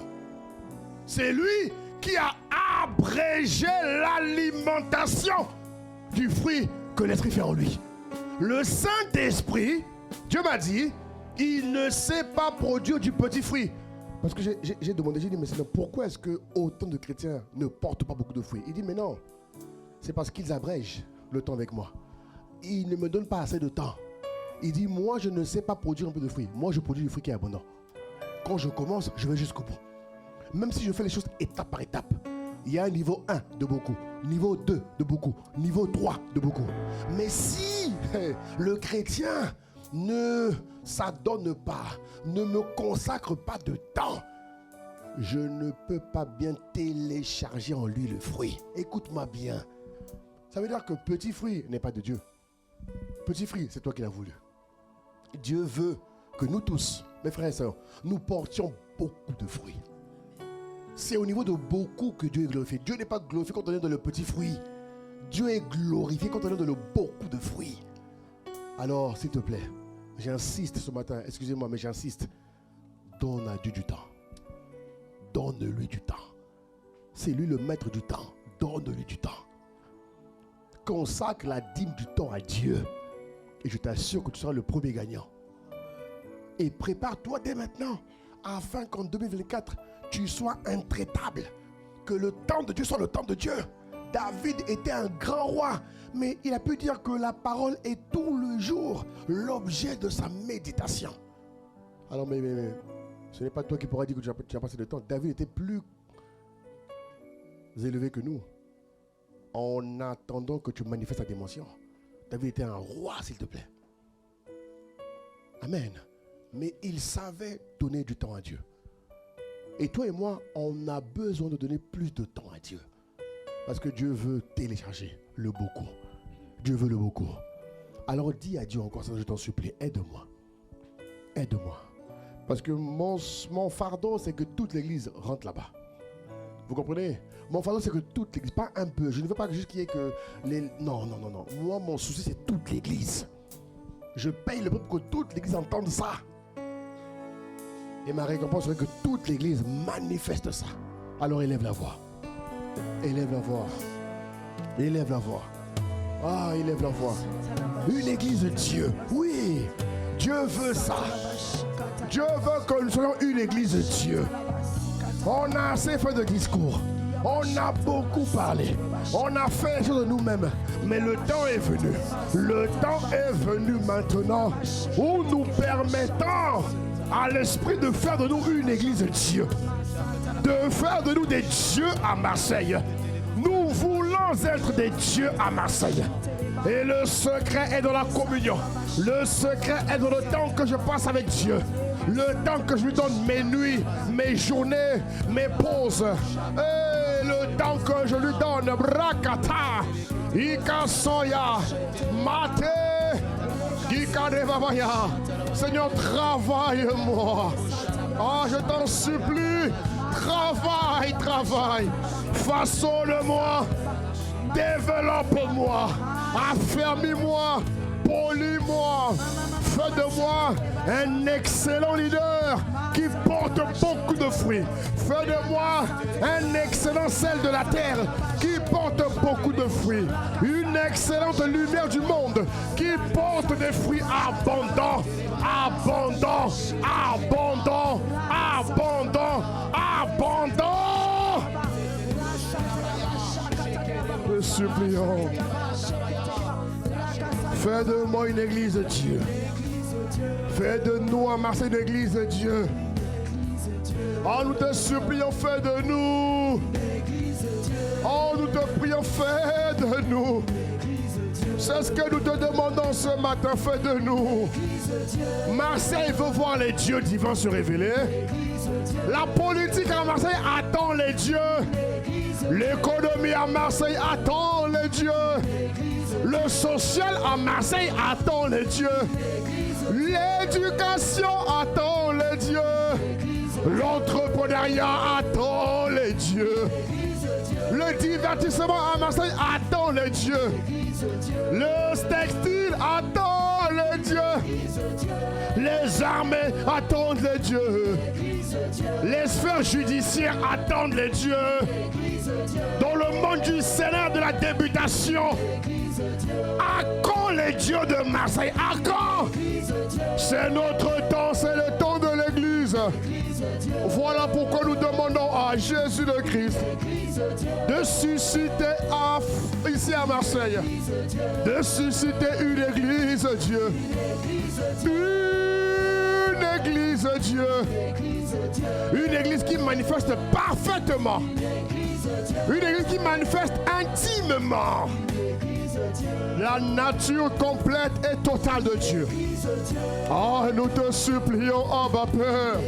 C'est lui qui a abrégé l'alimentation du fruit que l'Esprit fait en lui. Le Saint-Esprit, Dieu m'a dit, il ne sait pas produire du petit fruit. Parce que j'ai demandé, j'ai dit, mais Seigneur, pourquoi est-ce que autant de chrétiens ne portent pas beaucoup de fruits? Il dit, mais non, c'est parce qu'ils abrègent le temps avec moi. Ils ne me donnent pas assez de temps. Il dit, moi, je ne sais pas produire un peu de fruits. Moi, je produis du fruit qui est abondant. Quand je commence, je vais jusqu'au bout. Même si je fais les choses étape par étape. Il y a un niveau 1 de beaucoup, niveau 2 de beaucoup, niveau 3 de beaucoup. Mais si le chrétien ne s'adonne pas, ne me consacre pas de temps, je ne peux pas bien télécharger en lui le fruit. Écoute-moi bien. Ça veut dire que petit fruit n'est pas de Dieu. Petit fruit, c'est toi qui l'as voulu. Dieu veut que nous tous, mes frères et sœurs, nous portions beaucoup de fruits. C'est au niveau de beaucoup que Dieu est glorifié. Dieu n'est pas glorifié quand on est dans le petit fruit. Dieu est glorifié quand on est dans le beaucoup de fruits. Alors, s'il te plaît, j'insiste ce matin, excusez-moi, mais j'insiste. Donne à Dieu du temps. Donne-lui du temps. C'est lui le maître du temps. Donne-lui du temps. Consacre la dîme du temps à Dieu. Et je t'assure que tu seras le premier gagnant. Et prépare-toi dès maintenant, afin qu'en 2024, tu sois intraitable. Que le temps de Dieu soit le temps de Dieu. David était un grand roi, mais il a pu dire que la parole est tout le jour l'objet de sa méditation. Alors, mais ce n'est pas toi qui pourras dire que tu as passé le temps. David était plus élevé que nous. En attendant que tu manifestes ta dimension. David était un roi, s'il te plaît. Amen. Mais il savait donner du temps à Dieu. Et toi et moi, on a besoin de donner plus de temps à Dieu. Parce que Dieu veut télécharger le beaucoup. Dieu veut le beaucoup. Alors dis à Dieu encore ça, je t'en supplie, aide-moi. Aide-moi. Parce que mon fardeau, c'est que toute l'église rentre là-bas. Vous comprenez? Mon fardeau, c'est que toute l'église, pas un peu. Je ne veux pas juste qu'il y ait que les... Non. Moi, mon souci, c'est toute l'église. Je paye le peuple pour que toute l'église entende ça. Et ma récompense serait que toute l'église manifeste ça. Alors élève la voix. Élève la voix. Élève la voix. Ah, élève la voix. Une église de Dieu. Oui, Dieu veut ça. Dieu veut que nous soyons une église de Dieu. On a assez fait de discours. On a beaucoup parlé. On a fait les choses de nous-mêmes. Mais le temps est venu. Le temps est venu maintenant où nous permettons à l'Esprit de faire de nous une église de Dieu. De faire de nous des dieux à Marseille. Nous voulons être des dieux à Marseille. Et le secret est dans la communion. Le secret est dans le temps que je passe avec Dieu. Le temps que je lui donne mes nuits, mes journées, mes pauses. Et le temps que je lui donne. Brakata, Ikasoya, Mate, Ikadevavaya. Seigneur, travaille-moi. Oh, je t'en supplie. Travaille. Façonne-moi. Développe-moi. Affermis-moi. Polis-moi. Fais de moi un excellent leader qui porte beaucoup de fruits. Fais de moi un excellent sel de la terre qui porte beaucoup de fruits. Une excellente lumière du monde qui porte des fruits abondants. Nous supplions. Fais de moi une église de Dieu. Fais de nous à Marseille une église de Dieu. Oh, nous te supplions, fais de nous. Oh, nous te prions, fais de nous. C'est ce que nous te demandons ce matin, fais de nous. Marseille veut voir les dieux divins se révéler. La politique à Marseille attend les dieux. L'économie à Marseille attend les dieux. Le social à Marseille attend les dieux. L'éducation attend les dieux. L'entrepreneuriat attend les dieux. Le divertissement à Marseille attend les dieux. Le textile attend les dieux. Les armées attendent les dieux. Les sphères judiciaires attendent les dieux. Dans le monde du Seigneur de la débutation, à quand les dieux de Marseille? À quand? C'est notre temps, c'est le temps de l'église. Voilà pourquoi nous demandons à Jésus le Christ de susciter ici à Marseille, de susciter une église Dieu. Une église Dieu. Une église qui manifeste parfaitement. Une église qui manifeste intimement la nature complète et totale de Dieu. Oh, nous te supplions, Abba Père.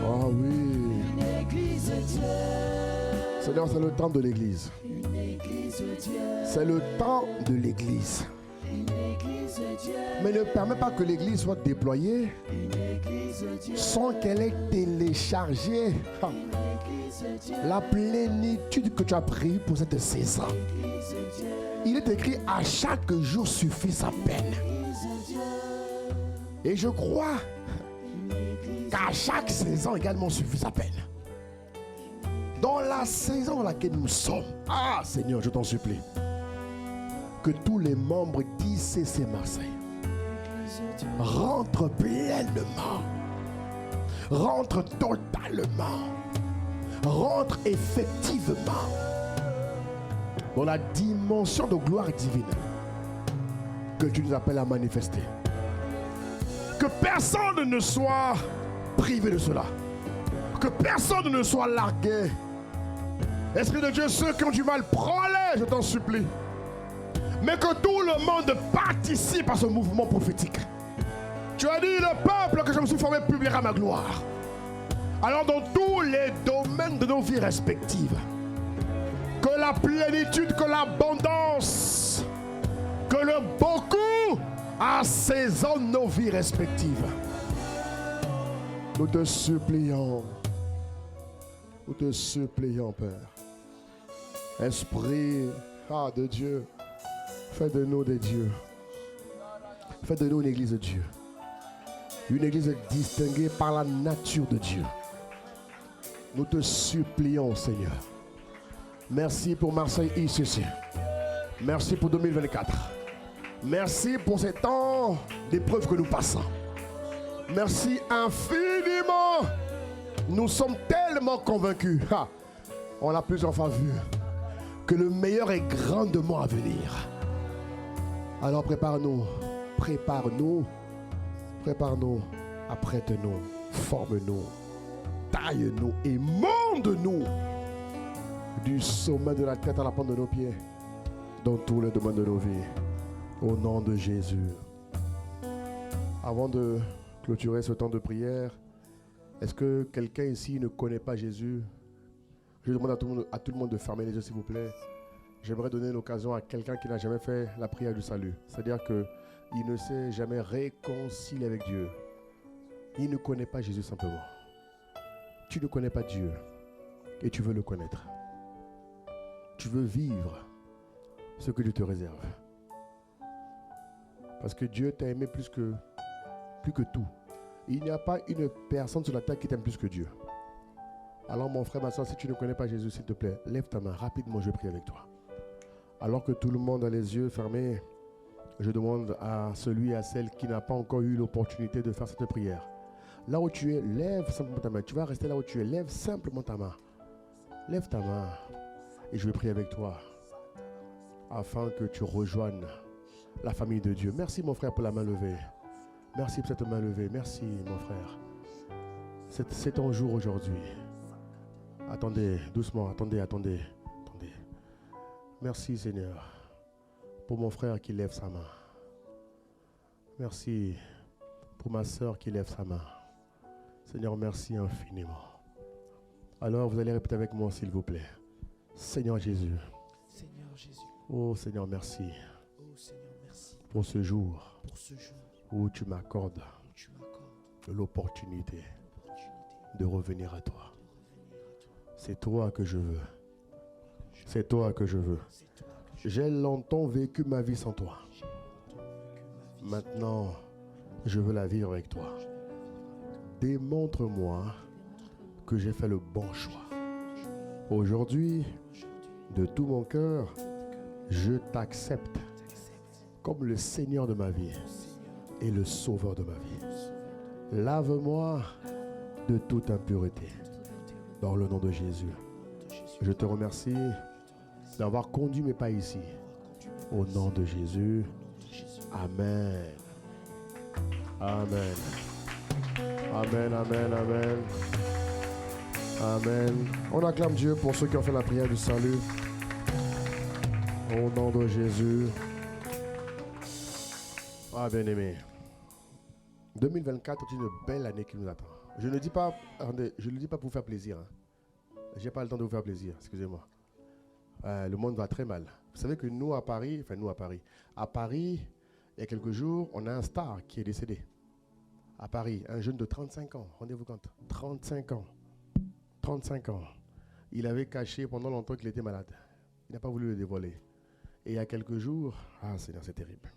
Oh oui. Seigneur, c'est le temps de l'église. C'est le temps de l'église. Mais ne permets pas que l'église soit déployée sans qu'elle ait téléchargé la plénitude que tu as prévue pour cette saison. Il est écrit: à chaque jour suffit sa peine. Et je crois qu'à chaque saison également suffit sa peine. Dans la saison dans laquelle nous sommes, ah Seigneur, je t'en supplie, que tous les membres d'ICC Marseille rentrent pleinement, rentrent totalement, rentrent effectivement dans la dimension de gloire divine que tu nous appelles à manifester. Que personne ne soit privé de cela. Que personne ne soit largué. Esprit de Dieu, ceux qui ont du mal, prends-les, je t'en supplie. Mais que tout le monde participe à ce mouvement prophétique. Tu as dit: le peuple que je me suis formé publiera ma gloire. Alors dans tous les domaines de nos vies respectives, que la plénitude, que l'abondance, que le beaucoup assaisonne nos vies respectives. Nous te supplions, Père. Esprit de Dieu, fais de nous des dieux. Fais de nous une église de Dieu. Une église distinguée par la nature de Dieu. Nous te supplions, Seigneur. Merci pour Marseille ICC. Merci pour 2024. Merci pour ces temps d'épreuve que nous passons. Merci infiniment. Nous sommes tellement convaincus. On l'a plusieurs fois vu. Que le meilleur est grandement à venir. Alors prépare-nous. Apprête-nous. Forme-nous. Taille-nous et monte-nous du sommet de la tête à la pointe de nos pieds dans tous les domaines de nos vies. Au nom de Jésus. Avant de clôturer ce temps de prière, est-ce que quelqu'un ici ne connaît pas Jésus? Je demande à tout le monde de fermer les yeux, s'il vous plaît. J'aimerais donner l'occasion à quelqu'un qui n'a jamais fait la prière du salut. C'est-à-dire qu'il ne s'est jamais réconcilié avec Dieu. Il ne connaît pas Jésus simplement. Tu ne connais pas Dieu et tu veux le connaître. Tu veux vivre ce que Dieu te réserve. Parce que Dieu t'a aimé plus que tout. Il n'y a pas une personne sur la terre qui t'aime plus que Dieu. Alors mon frère, ma soeur, si tu ne connais pas Jésus, s'il te plaît, lève ta main rapidement, je prie avec toi. Alors que tout le monde a les yeux fermés, je demande à celui et à celle qui n'a pas encore eu l'opportunité de faire cette prière. Là où tu es, lève simplement ta main. Tu vas rester là où tu es, lève simplement ta main. Lève ta main et je vais prier avec toi afin que tu rejoignes la famille de Dieu. Merci mon frère pour la main levée. Merci pour cette main levée. Merci mon frère. C'est ton jour aujourd'hui. Attendez, doucement, attendez. Merci Seigneur pour mon frère qui lève sa main. Merci pour ma soeur qui lève sa main. Seigneur, merci infiniment. Alors vous allez répéter avec moi s'il vous plaît. Seigneur Jésus. Seigneur Jésus. Oh Seigneur, merci. Oh Seigneur, merci Pour ce jour pour ce jour où tu m'accordes où tu m'accordes l'opportunité l'opportunité de revenir à toi. de revenir à toi. C'est toi que je veux. C'est toi que je veux. C'est toi que J'ai longtemps vécu ma vie sans toi. j'ai longtemps vécu ma vie. Maintenant, je veux la vivre avec toi. Démontre-moi que j'ai fait le bon choix. Aujourd'hui, de tout mon cœur, je t'accepte comme le Seigneur de ma vie et le Sauveur de ma vie. Lave-moi de toute impureté. Dans le nom de Jésus, je te remercie d'avoir conduit mes pas ici. Au nom de Jésus, Amen. Amen. Amen, amen, amen. Amen. On acclame Dieu pour ceux qui ont fait la prière du salut. Au nom de Jésus. Ah, bien-aimé. 2024 est une belle année qui nous attend. Je ne dis pas, attendez, je ne le dis pas pour vous faire plaisir. Je n'ai pas le temps de vous faire plaisir, excusez-moi. Le monde va très mal. Vous savez que nous à Paris, il y a quelques jours, on a un star qui est décédé. À Paris, un jeune de 35 ans, rendez-vous compte, 35 ans. 35 ans. Il avait caché pendant longtemps qu'il était malade. Il n'a pas voulu le dévoiler. Et il y a quelques jours, ah Seigneur, c'est terrible.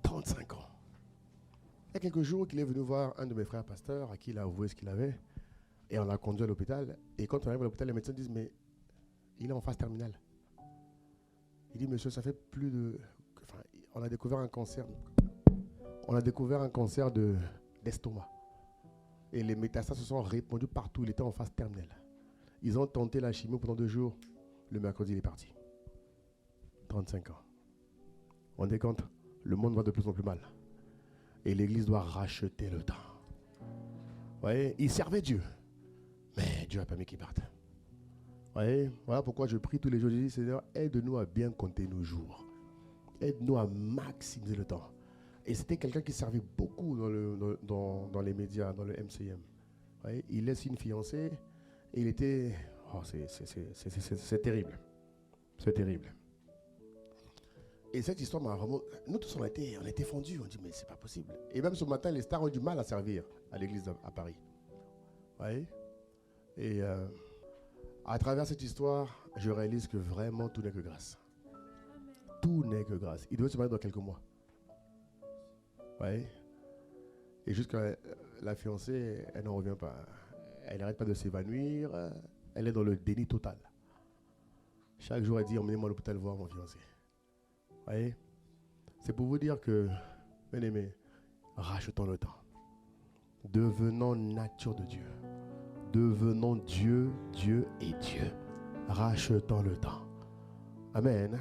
35 ans. Il y a quelques jours qu'il est venu voir un de mes frères pasteurs à qui il a avoué ce qu'il avait. Et on l'a conduit à l'hôpital. Et quand on arrive à l'hôpital, les médecins disent, mais il est en phase terminale. Il dit, monsieur, ça fait plus de... Enfin, on a découvert un cancer. On a découvert un cancer d'estomac. Et les métastases se sont répandues partout. Il était en phase terminale. Ils ont tenté la chimio pendant 2 jours. Le mercredi, il est parti. 35 ans. On est compte, le monde va de plus en plus mal. Et l'Église doit racheter le temps. Vous voyez, il servait Dieu. Mais Dieu a permis qu'il parte. Vous voyez, voilà pourquoi je prie tous les jours. Je dis, Seigneur, aide-nous à bien compter nos jours. Aide-nous à maximiser le temps. Et c'était quelqu'un qui servait beaucoup dans les médias, dans le MCM. Vous voyez, il laisse une fiancée et il était... Oh, c'est terrible. C'est terrible. Et cette histoire m'a vraiment... Nous tous, on a été fondus. On dit, mais c'est pas possible. Et même ce matin, les stars ont du mal à servir à l'église à Paris. Vous voyez? Et à travers cette histoire, je réalise que vraiment, tout n'est que grâce. Tout n'est que grâce. Il devait se marier dans quelques mois. Vous voyez? Et jusqu'à la fiancée, elle n'en revient pas. Elle n'arrête pas de s'évanouir. Elle est dans le déni total. Chaque jour, elle dit, emmenez-moi à l'hôpital voir mon fiancé. Vous voyez? C'est pour vous dire que, bien aimé, rachetons le temps. Devenons nature de Dieu. Devenons Dieu, Dieu et Dieu. Rachetons le temps. Amen.